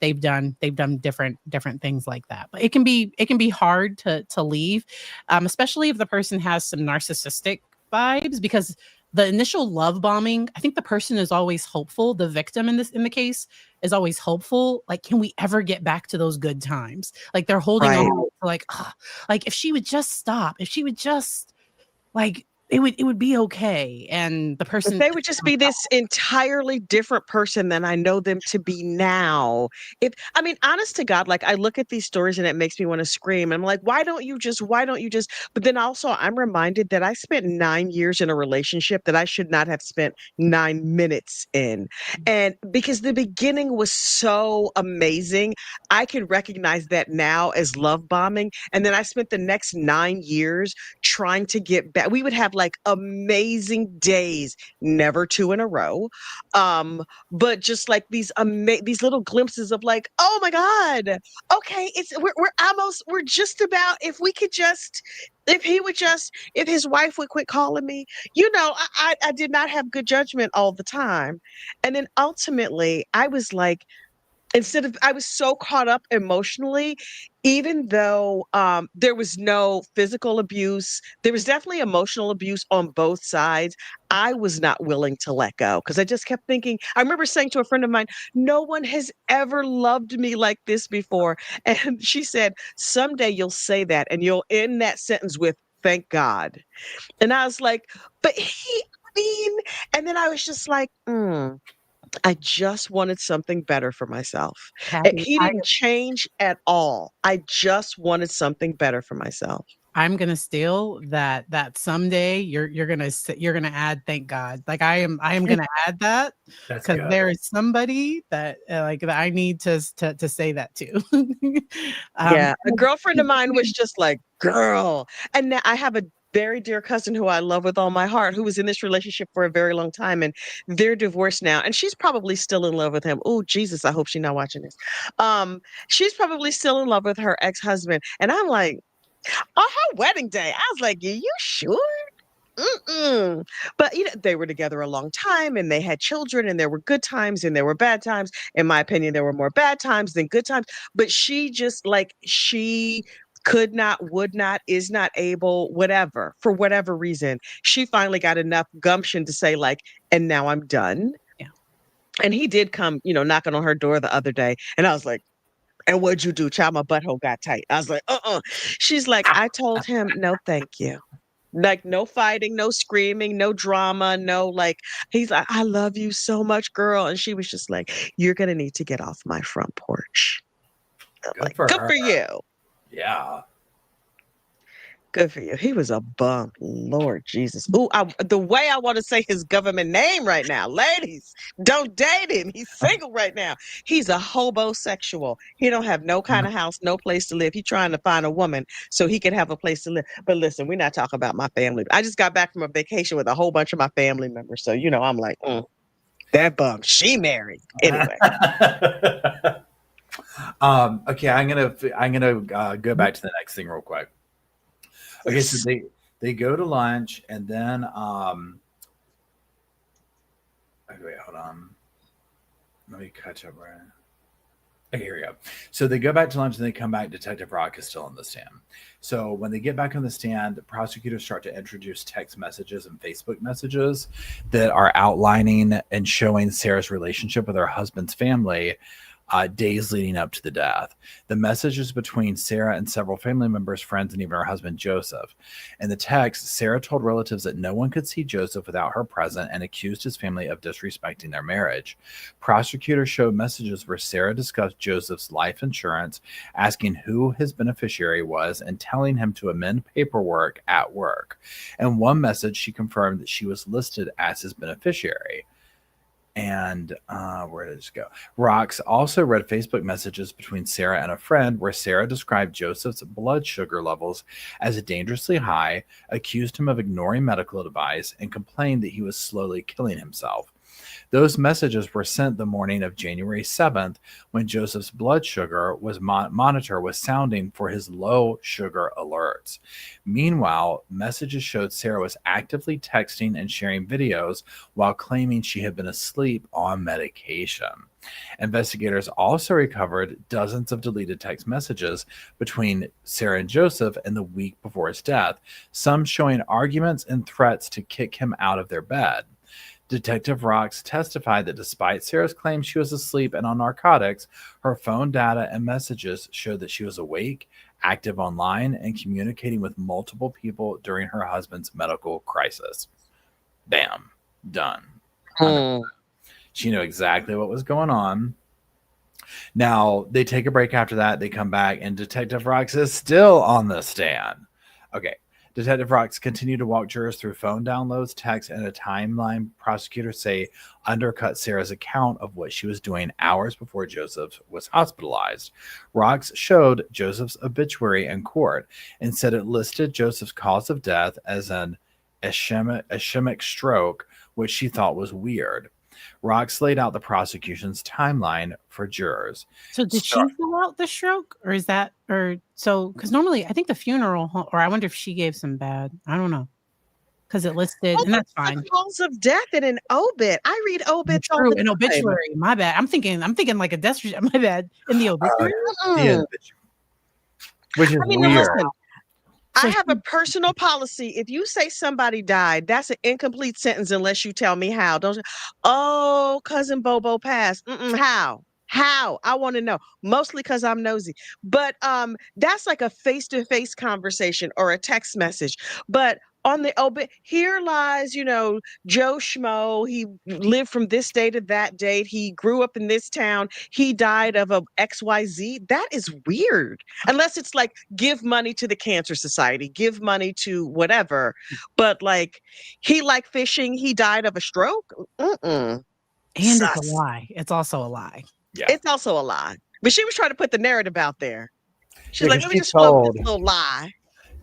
they've done different things like that. But it can be hard to leave, especially if the person has some narcissistic vibes, because the initial love bombing, I think the person is always hopeful. The victim in the case is always hopeful. Like, can we ever get back to those good times? Like they're holding on Right. to like, "Ah, like if she would just stop, if she would just like it would be okay." And the If person, they would just be this entirely different person than I know them to be now. If I mean, honest to God, like I look at these stories and it makes me want to scream. I'm like, why don't you just? But then also I'm reminded that I spent 9 years in a relationship that I should not have spent 9 minutes in. And because the beginning was so amazing, I can recognize that now as love bombing. And then I spent the next 9 years trying to get back. We would have like amazing days, never two in a row. But just like these little glimpses of like, oh my God, okay, we're just about, if we could just, if he would just, if his wife would quit calling me, I did not have good judgment all the time. And then ultimately I was like, instead of, I was so caught up emotionally, even though there was no physical abuse, there was definitely emotional abuse on both sides. I was not willing to let go because I just kept thinking. I remember saying to a friend of mine, no one has ever loved me like this before. And she said, someday you'll say that and you'll end that sentence with, thank God. And I was like, but I mean, and then I was just like, I just wanted something better for myself. Kathy, He didn't change at all. I just wanted something better for myself. I'm gonna steal that someday you're gonna add thank God. Like I am gonna add that, That's because good. there is somebody that like that I need to say that to. um Yeah, a girlfriend of mine was just like, "Girl." And now I have a very dear cousin who I love with all my heart, who was in this relationship for a very long time, and they're divorced now, and she's probably still in love with him. Oh, Jesus, I hope she's not watching this. Um, she's probably still in love with her ex-husband, and I'm like, on her wedding day, I was like, "Are you sure?" Mm-mm. But they were together a long time and they had children and there were good times and there were bad times. In my opinion, there were more bad times than good times. But she just like she could not, would not, is not able, whatever, for whatever reason. She finally got enough gumption to say, like, and now I'm done. yeah. And he did come, knocking on her door the other day. And I was like, and what'd you do? Child, my butthole got tight. I was like, She's like, I told him, no, thank you. Like, no fighting, no screaming, no drama, no like, he's like, I love you so much, girl. And she was just like, you're going to need to get off my front porch. I'm Good like, for good her. for you. Yeah. Good for you. He was a bum. Lord Jesus. Ooh, the way I want to say his government name right now, ladies, don't date him. He's single right now. He's a hobosexual. He don't have no kind of house, no place to live. He's trying to find a woman so he can have a place to live. But listen, we're not talking about my family. I just got back from a vacation with a whole bunch of my family members. So, I'm like, that bum, she married. Anyway. Okay, I'm gonna go back to the next thing real quick. Okay, so Yes. they go to lunch and then okay, wait, hold on. Let me catch up right. Okay, here we go. So they go back to lunch and they come back. Detective Rock is still on the stand. So when they get back on the stand, the prosecutors start to introduce text messages and Facebook messages that are outlining and showing Sarah's relationship with her husband's family days leading up to the death. The messages between Sarah and several family members, friends, and even her husband Joseph. In the text, Sarah told relatives that no one could see Joseph without her present and accused his family of disrespecting their marriage. Prosecutors showed messages where Sarah discussed Joseph's life insurance, asking who his beneficiary was, and telling him to amend paperwork at work. In one message, she confirmed that she was listed as his beneficiary. And where did it go? Rox also read Facebook messages between Sarah and a friend where Sarah described Joseph's blood sugar levels as dangerously high, accused him of ignoring medical advice, and complained that he was slowly killing himself. Those messages were sent the morning of January 7th when Joseph's blood sugar was monitor was sounding for his low sugar alerts. Meanwhile, messages showed Sarah was actively texting and sharing videos while claiming she had been asleep on medication. Investigators also recovered dozens of deleted text messages between Sarah and Joseph in the week before his death, some showing arguments and threats to kick him out of their bed. Detective Rox testified that despite Sarah's claim she was asleep and on narcotics, her phone data and messages showed that she was awake, active online, and communicating with multiple people during her husband's medical crisis. Bam. Done. She knew exactly what was going on. Now, they take a break after that. They come back, and Detective Rox is still on the stand. Okay. Detective Rox continued to walk jurors through phone downloads, texts, and a timeline prosecutors say undercut Sarah's account of what she was doing hours before Joseph was hospitalized. Rox showed Joseph's obituary in court and said it listed Joseph's cause of death as an ischemic stroke, which she thought was weird. Rox laid out the prosecution's timeline for jurors. So did she fill out the stroke, or is that, or so? Because normally, I think the funeral, or I wonder if she gave some bad. I don't know, because it listed, and that's fine. Cause of death in an obit. I read obits all True, the an time. obituary. My bad. I'm thinking like a death. My bad. In the obituary, Which is weird. Listen, I have a personal policy. If you say somebody died, that's an incomplete sentence unless you tell me how. Don't you? Oh, cousin Bobo passed. How? How? I want to know. Mostly because I'm nosy. But that's like a face-to-face conversation or a text message. But on the obit, here lies, Joe Schmo. He lived from this day to that date. He grew up in this town. He died of a XYZ. That is weird. Unless it's like give money to the Cancer Society, give money to whatever. But like he liked fishing. He died of a stroke. And it's a lie. It's also a lie. Yeah. It's also a lie. But she was trying to put the narrative out there. She's like, let me just float this little lie.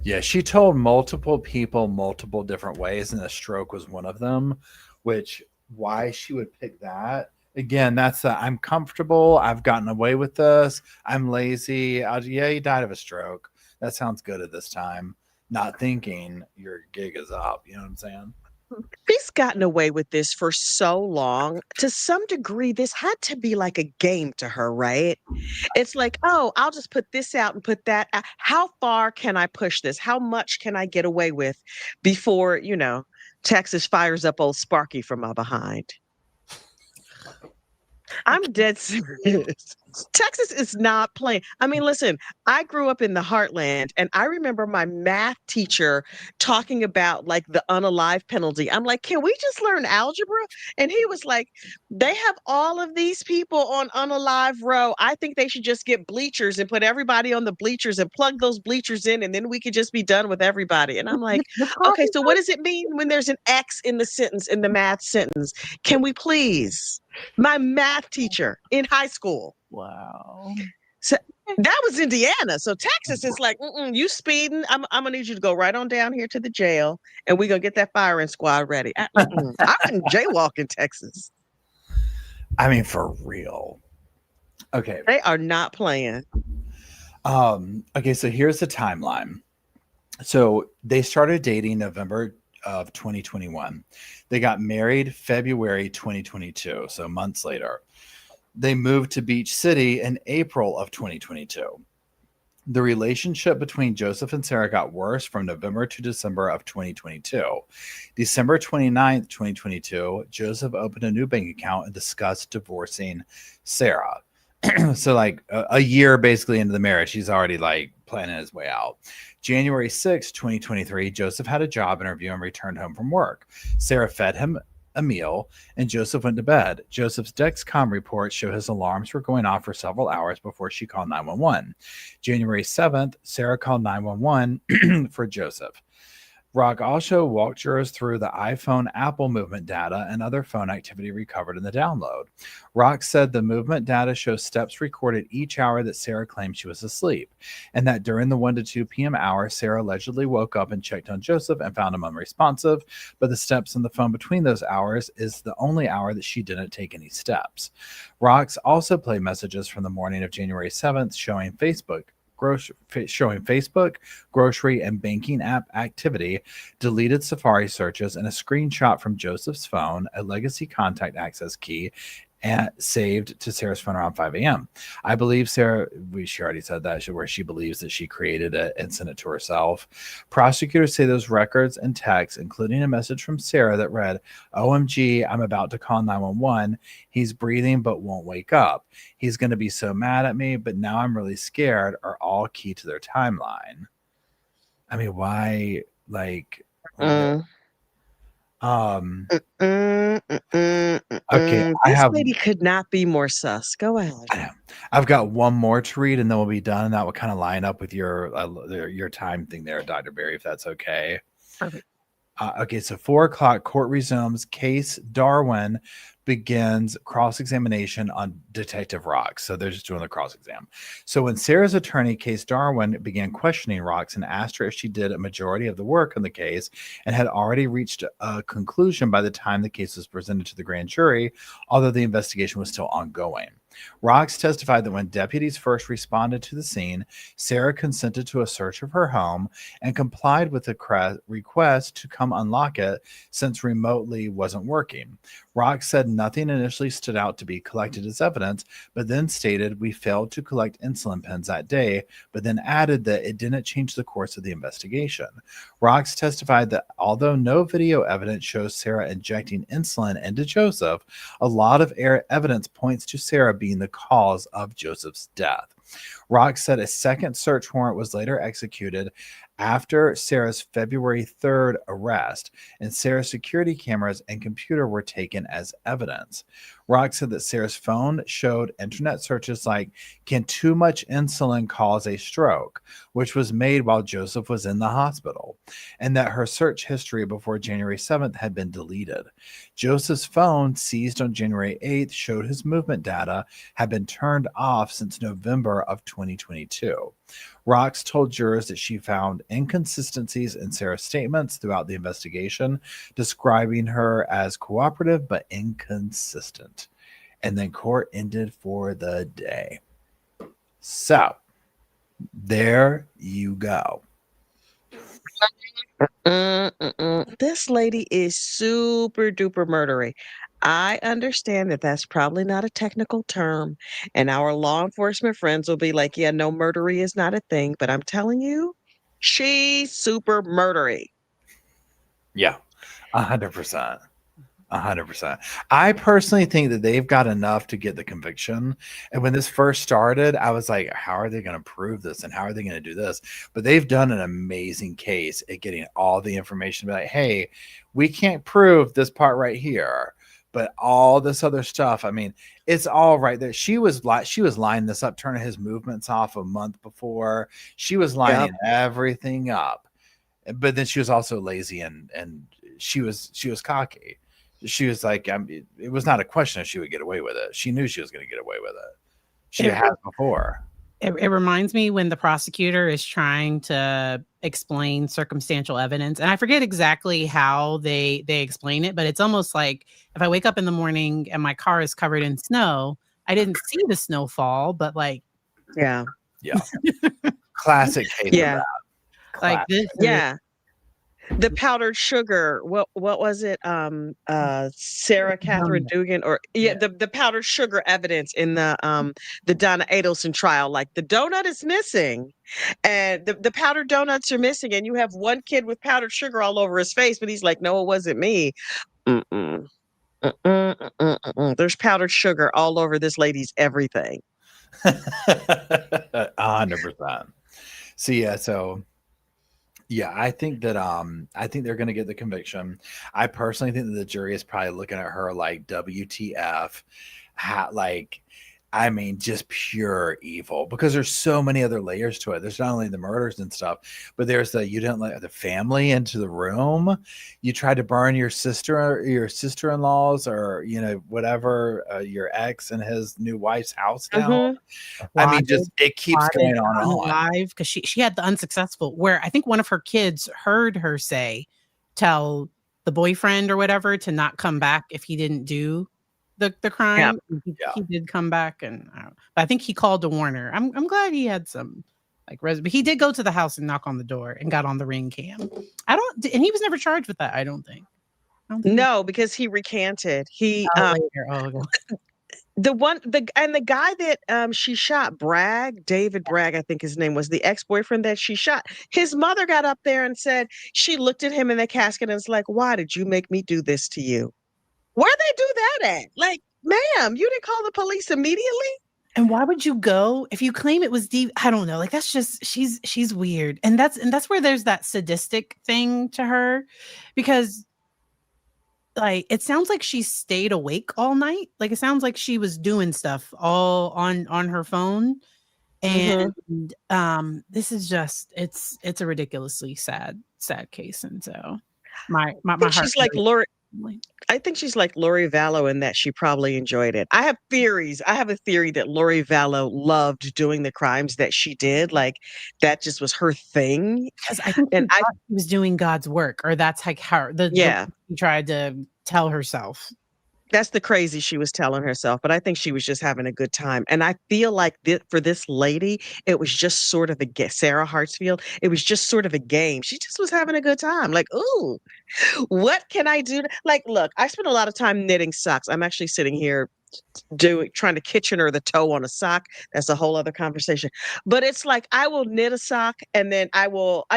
Yeah, she told multiple people multiple different ways, and a stroke was one of them, which why she would pick that. Again, that's I'm comfortable. I've gotten away with this. I'm lazy. He died of a stroke. That sounds good at this time. Not thinking your gig is up. You know what I'm saying? She's gotten away with this for so long. To some degree, this had to be like a game to her, right? It's like, oh, I'll just put this out and put that out. How far can I push this? How much can I get away with before, Texas fires up old Sparky from my behind? I'm dead serious. Texas is not playing. I mean, listen, I grew up in the heartland, and I remember my math teacher talking about like the unalive penalty. I'm like, can we just learn algebra? And he was like, they have all of these people on unalive row. I think they should just get bleachers and put everybody on the bleachers and plug those bleachers in, and then we could just be done with everybody. And I'm like, okay, so what does it mean when there's an X in the sentence, in the math sentence? Can we please? My math teacher in high school. Wow. So that was Indiana. So Texas is like, you speeding. I'm gonna need you to go right on down here to the jail, and we're gonna get that firing squad ready. I wouldn't jaywalk in Texas. I mean, for real. Okay. They are not playing. Okay, so here's the timeline. So they started dating November of 2021. They got married February 2022, so months later. They moved to Beach City in April of 2022. The relationship between Joseph and Sarah got worse from November to December of 2022. December 29th, 2022, Joseph opened a new bank account and discussed divorcing Sarah. So like a year basically into the marriage, he's already like planning his way out. January 6th, 2023, Joseph had a job interview and returned home from work. Sarah fed him a meal and Joseph went to bed. Joseph's Dexcom reports show his alarms were going off for several hours before she called 911. January 7th, Sarah called 911 for Joseph. Rock also walked jurors through the iPhone Apple movement data and other phone activity recovered in the download. Rock said the movement data shows steps recorded each hour that Sarah claimed she was asleep, and that during the 1 to 2 p.m. hour, Sarah allegedly woke up and checked on Joseph and found him unresponsive, but the steps on the phone between those hours is the only hour that she didn't take any steps. Rocks also played messages from the morning of January 7th showing Facebook, grocery, and banking app activity, deleted Safari searches, and a screenshot from Joseph's phone, a legacy contact access key, and saved to Sarah's phone around 5 a.m. I believe she already said that, where she believes that she created it and sent it to herself. Prosecutors say those records and texts, including a message from Sarah that read, OMG, I'm about to call 911. He's breathing but won't wake up. He's going to be so mad at me, but now I'm really scared, are all key to their timeline. I mean, why, like, Mm. okay, I This have lady could not be more sus. Go ahead. I've got one more to read, and then we'll be done. And that will kind of line up with your time thing there, Dr. Barry, if that's okay. Perfect. Okay, so 4 o'clock, court resumes. Case Darwin begins cross-examination on Detective Rocks. So they're just doing the cross-exam. So when Sarah's attorney, Case Darwin, began questioning Rocks and asked her if she did a majority of the work on the case and had already reached a conclusion by the time the case was presented to the grand jury, although the investigation was still ongoing. Rocks testified that when deputies first responded to the scene, Sarah consented to a search of her home and complied with the request to come unlock it since remotely wasn't working. Rocks said nothing initially stood out to be collected as evidence, but then stated we failed to collect insulin pens that day, but then added that it didn't change the course of the investigation. Rocks testified that although no video evidence shows Sarah injecting insulin into Joseph, a lot of evidence points to Sarah being the cause of Joseph's death. Rocks said a second search warrant was later executed after Sarah's February 3rd arrest, and Sarah's security cameras and computer were taken as evidence. Rock said that Sarah's phone showed internet searches like, can too much insulin cause a stroke, which was made while Joseph was in the hospital, and that her search history before January 7th had been deleted. Joseph's phone, seized on January 8th, showed his movement data had been turned off since November of 2022. Rocks told jurors that she found inconsistencies in Sarah's statements throughout the investigation, describing her as cooperative but inconsistent. And then court ended for the day. So, there you go. This lady is super duper murdery. I understand that that's probably not a technical term, and our law enforcement friends will be like, yeah, no, murdery is not a thing. But I'm telling you, she's super murdery. Yeah, 100%. 100%. I personally think that they've got enough to get the conviction. And when this first started, I was like, how are they going to prove this? And how are they going to do this? But they've done an amazing case at getting all the information. Be like, hey, we can't prove this part right here, but all this other stuff, I mean, it's all right there. She was lining this up, turning his movements off a month before. She was lining everything up. But then she was also lazy and she was cocky. She was like, it was not a question if she would get away with it. She knew she was going to get away with it. She had before. It reminds me when the prosecutor is trying to explain circumstantial evidence, and I forget exactly how they explain it, but it's almost like if I wake up in the morning and my car is covered in snow, I didn't see the snowfall, but like, yeah, classic case. Yeah, like this, yeah. The powdered sugar. What was it? Sarah Catherine Dugan, or the powdered sugar evidence in the Donna Adelson trial. Like the donut is missing, and the powdered donuts are missing, and you have one kid with powdered sugar all over his face, but he's like, no, it wasn't me. There's powdered sugar all over this lady's everything. 100%. Yeah, I think that I think they're going to get the conviction. I personally think that the jury is probably looking at her like WTF, I mean, just pure evil, because there's so many other layers to it. There's not only the murders and stuff, but there's you didn't let the family into the room. You tried to burn your sister-in-laws, or whatever, your ex and his new wife's house down. Mhm. I mean, just it keeps going on and on. Live, because she had the unsuccessful, where I think one of her kids heard her tell the boyfriend or whatever to not come back if he didn't do the crime. He did come back, and but I think he called to warn her. I'm glad he had some but he did go to the house and knock on the door and got on the Ring cam. And he was never charged with that. I don't think. No, because he recanted. He later. Okay. the guy that she shot, David Bragg, I think his name was, the ex-boyfriend that she shot. His mother got up there and said, she looked at him in the casket and was like, "Why did you make me do this to you?" Where'd they do that at? Like, ma'am, you didn't call the police immediately? And why would you go if you claim it was deep? I don't know. Like, that's just she's weird. And that's where there's that sadistic thing to her, because like it sounds like she stayed awake all night. Like, it sounds like she was doing stuff all on her phone. And this is just it's a ridiculously sad case. And so my heart, she's like Lori. I think she's like Lori Vallow in that she probably enjoyed it. I have theories. I have a theory that Lori Vallow loved doing the crimes that she did. Like, that just was her thing. Because I think she was doing God's work, or that's like how she tried to tell herself. That's the crazy she was telling herself, but I think she was just having a good time. And I feel like for this lady, it was just sort of Sarah Hartsfield, it was just sort of a game. She just was having a good time. Like, ooh, what can I do? Like, look, I spent a lot of time knitting socks. I'm actually sitting here trying to Kitchener the toe on a sock. That's a whole other conversation. But it's like, I will knit a sock, and then I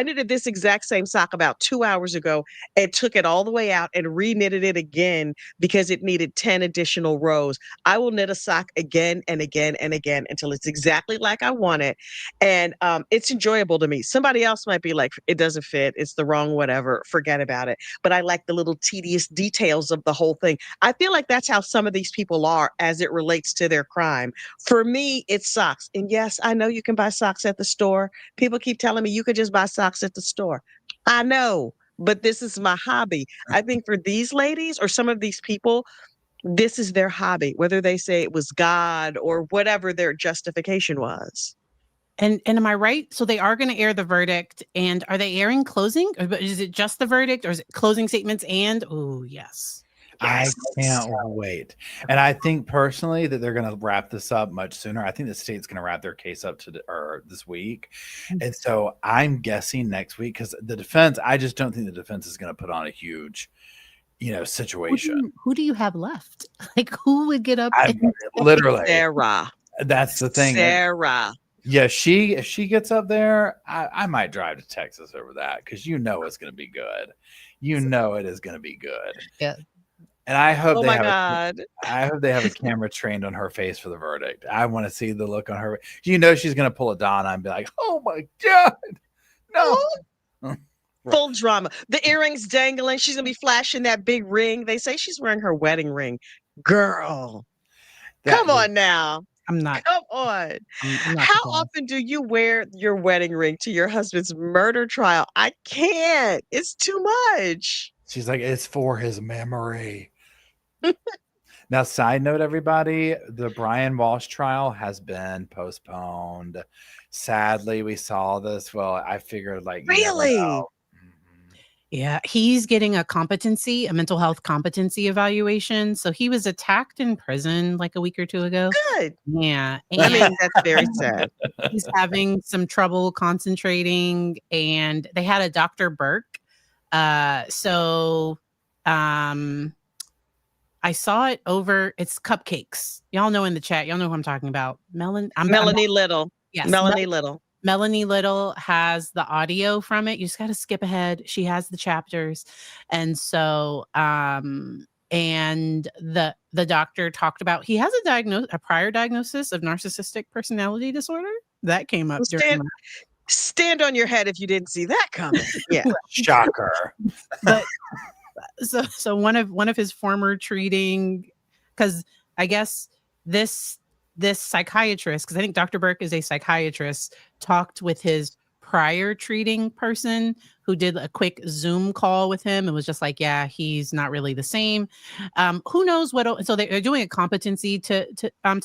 knitted this exact same sock about 2 hours ago and took it all the way out and re-knitted it again because it needed 10 additional rows. I will knit a sock again and again and again until it's exactly like I want it. And it's enjoyable to me. Somebody else might be like, it doesn't fit, it's the wrong whatever, forget about it. But I like the little tedious details of the whole thing. I feel like that's how some of these people are as it relates to their crime. For me, it's socks. And yes, I know you can buy socks at the store. People keep telling me you could just buy socks at the store. I know, but this is my hobby. I think for these ladies or some of these people, this is their hobby, whether they say it was God or whatever their justification was. And am I right? So they are going to air the verdict, and are they airing closing? Or is it just the verdict, or is it closing statements? And yes. I can't wait. And I think personally that they're going to wrap this up much sooner. I think the state's going to wrap their case up this week. And so I'm guessing next week, because the defense, I just don't think the defense is going to put on a huge, situation. Who do you have left? Like, who would get up? Literally. Sarah. That's the thing. Sarah. Yeah, if she gets up there, I might drive to Texas over that, because it's going to be good. It is going to be good. Yeah. And I hope I hope they have a camera trained on her face for the verdict. I want to see the look on her. She's going to pull a Donna and be like, "Oh my God, no!" Full drama. The earrings dangling. She's gonna be flashing that big ring. They say she's wearing her wedding ring. Girl, come on now. I'm not. Come on. How often do you wear your wedding ring to your husband's murder trial? I can't. It's too much. She's like, "It's for his memory." Now, side note, everybody, the Brian Walsh trial has been postponed. Sadly, we saw this. Well, I figured, like, really? Yeah, he's getting a mental health competency evaluation. So he was attacked in prison like a week or two ago. Good. Yeah. I mean, that's very sad. He's having some trouble concentrating, and they had a Dr. Burke. I saw it over. It's Cupcakes. Y'all know in the chat. Y'all know who I'm talking about. Melanie Little. Yes, Melanie Little. Melanie Little has the audio from it. You just got to skip ahead. She has the chapters. And so, and the doctor talked about, he has a prior diagnosis of narcissistic personality disorder. That came up during stand on your head if you didn't see that coming. Yeah. Shocker. But so one of his former treating, because I guess this this psychiatrist, because I think Dr. Burke is a psychiatrist, talked with his prior treating person who did a quick Zoom call with him and was just like, yeah, he's not really the same. Who knows what? So they're doing a competency to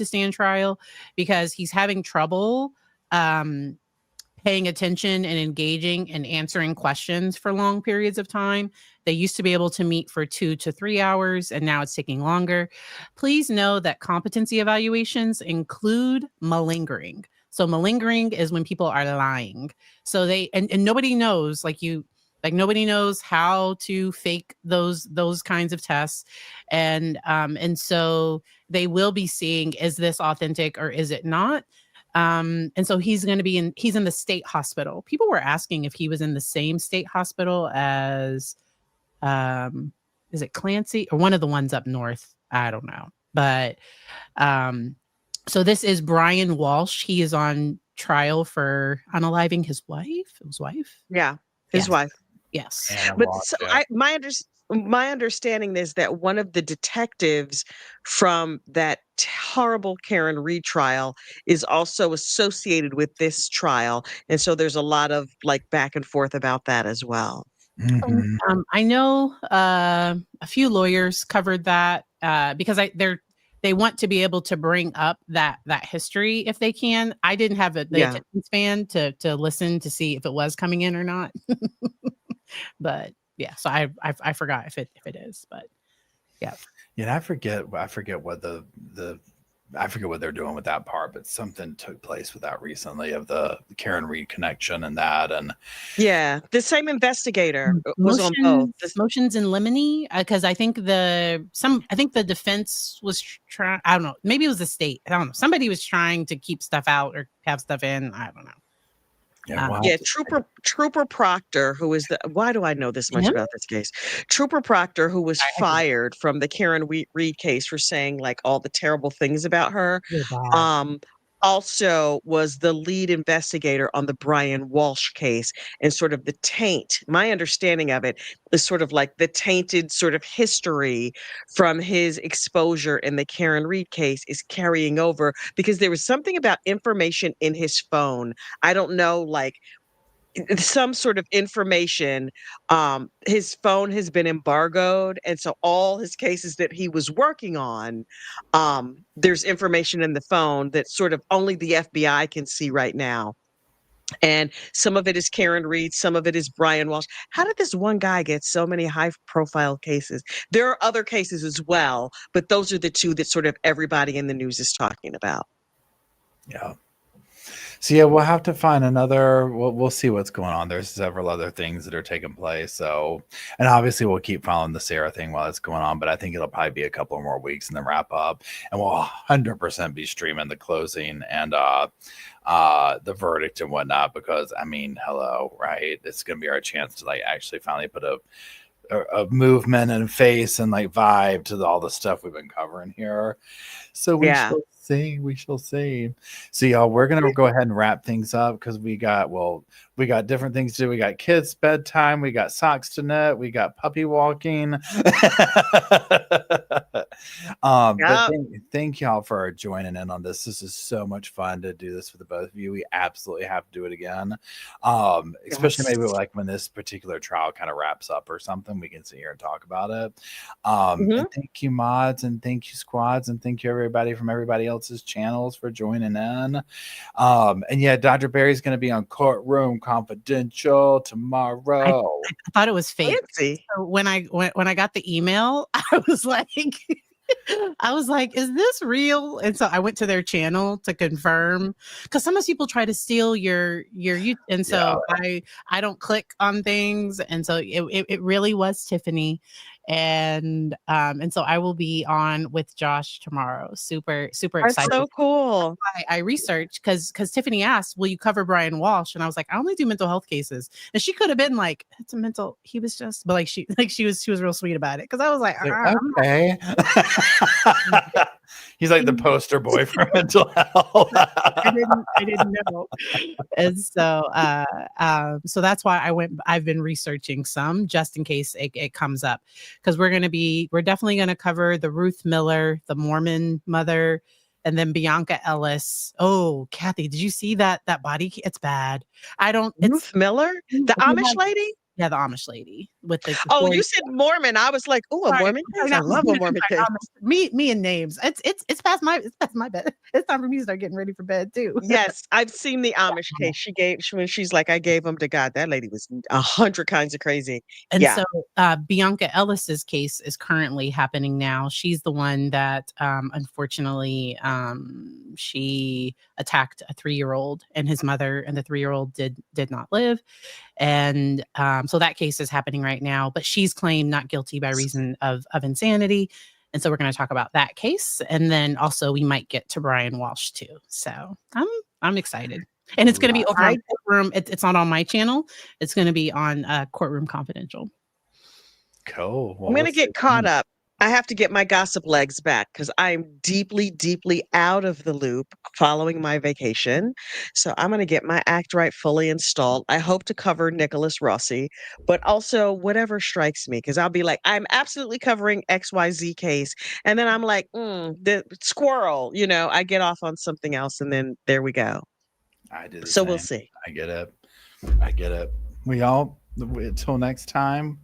stand trial because he's having trouble paying attention and engaging and answering questions for long periods of time. They used to be able to meet for 2 to 3 hours, and now it's taking longer. Please know that competency evaluations include malingering. So malingering is when people are lying. So they and nobody knows, like nobody knows how to fake those kinds of tests. And so they will be seeing, is this authentic or is it not? And so he's in the state hospital. People were asking if he was in the same state hospital as, is it Clancy or one of the ones up north? I don't know. But, so this is Brian Walsh. He is on trial for unaliving his wife. His wife? Yeah. His Yes. wife. Yes. Anna But Walsh, so yeah. my understanding is that one of the detectives from that horrible Karen Reed trial is also associated with this trial. And so there's a lot of like back and forth about that as well. Mhm. I know a few lawyers covered that because they want to be able to bring up that history if they can. I didn't have the Yeah. attention span to listen to see if it was coming in or not. But yeah, so I forgot if it is, but yeah. Yeah, I forget what I forget what they're doing with that part, but something took place with that recently of the Karen Reed connection and that. And Yeah. The same investigator was on both. Motions in limine, because I think the defense was trying. I don't know. Maybe it was the state. I don't know. Somebody was trying to keep stuff out or have stuff in. I don't know. Yeah, Trooper Proctor, who is why do I know this much about this case? Trooper Proctor, who was fired from the Karen Reed case for saying like all the terrible things about her, also was the lead investigator on the Brian Walsh case, and sort of the taint. My understanding of it is sort of like the tainted sort of history from his exposure in the Karen Reed case is carrying over because there was something about information in his phone. I don't know, like some sort of information. His phone has been embargoed, and so all his cases that he was working on, there's information in the phone that sort of only the FBI can see right now. And some of it is Karen Reed, some of it is Brian Walsh. How did this one guy get so many high profile cases? There are other cases as well, but those are the two that sort of everybody in the news is talking about. Yeah. So yeah, we'll have to find another. We'll see what's going on. There's several other things that are taking place. So, and obviously we'll keep following the Sarah thing while it's going on. But I think it'll probably be a couple more weeks and then wrap up. And we'll 100% be streaming the closing and the verdict and whatnot. Because I mean, hello, right? It's gonna be our chance to like actually finally put a movement and face and like vibe to all the stuff we've been covering here. So we shall see. We shall see. So y'all, we're gonna go ahead and wrap things up because we got different things to do. We got kids' bedtime, we got socks to knit, we got puppy walking. But thank y'all for joining in on this. This is so much fun to do this with the both of you. We absolutely have to do it again. Especially maybe like when this particular trial kind of wraps up or something, we can sit here and talk about it. And thank you, mods, and thank you, squads, and thank you everybody from everybody else's channels for joining in. And yeah, Dr. Barry's going to be on Courtroom Confidential tomorrow. I thought it was fake. So when I got the email, I was like, is this real? And so I went to their channel to confirm, because some people try to steal your and so I don't click on things, and so it really was Tiffany. And so I will be on with Josh tomorrow. Super excited. That's so cool. I researched because Tiffany asked, will you cover Brian Walsh? And I was like, I only do mental health cases. And she could have been like, it's a mental, he was just, but like she was real sweet about it. Because I was like, okay. He's like the poster boy for mental health. I didn't know. And so so that's why I've been researching some just in case it comes up, because we're definitely going to cover the Ruth Miller, the Mormon mother, And then Bianca Ellis. Oh, Kathy, did you see that body? It's bad. I don't. It's Ruth Miller, the we Amish have- lady. yeah, the Amish lady with the Oh, 40. you said Mormon. I was like, oh, a Sorry, Mormon case. I love a Mormon case. Me and names. It's past my bed. It's time for me to start getting ready for bed too. Yes, I've seen the Amish case. When she's like, I gave them to God. That lady was 100 kinds of crazy. And Yeah. so Bianca Ellis's case is currently happening now. She's the one that unfortunately she attacked a 3-year-old and his mother, and the 3-year-old did not live. And so that case is happening right now, but she's claimed not guilty by reason of insanity. And so we're going to talk about that case, and then also we might get to Brian Walsh too. So I'm excited, and it's going to be over on Courtroom. It's not on my channel. It's going to be on Courtroom Confidential. Cool. Well, I'm going to get caught up. I have to get my gossip legs back because I'm deeply, deeply out of the loop following my vacation. So I'm going to get my act right fully installed. I hope to cover Nicholas Rossi, but also whatever strikes me, because I'll be like, I'm absolutely covering XYZ case. And then I'm like, the squirrel, I get off on something else. And then there we go. I do the So same. we'll see. I get it. We all, until next time.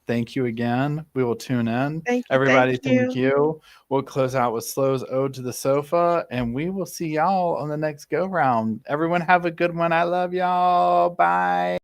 Thank you again. We will tune in. Thank you. Everybody, thank you. We'll close out with Slow's Ode to the Sofa, and we will see y'all on the next go round. Everyone have a good one. I love y'all. Bye.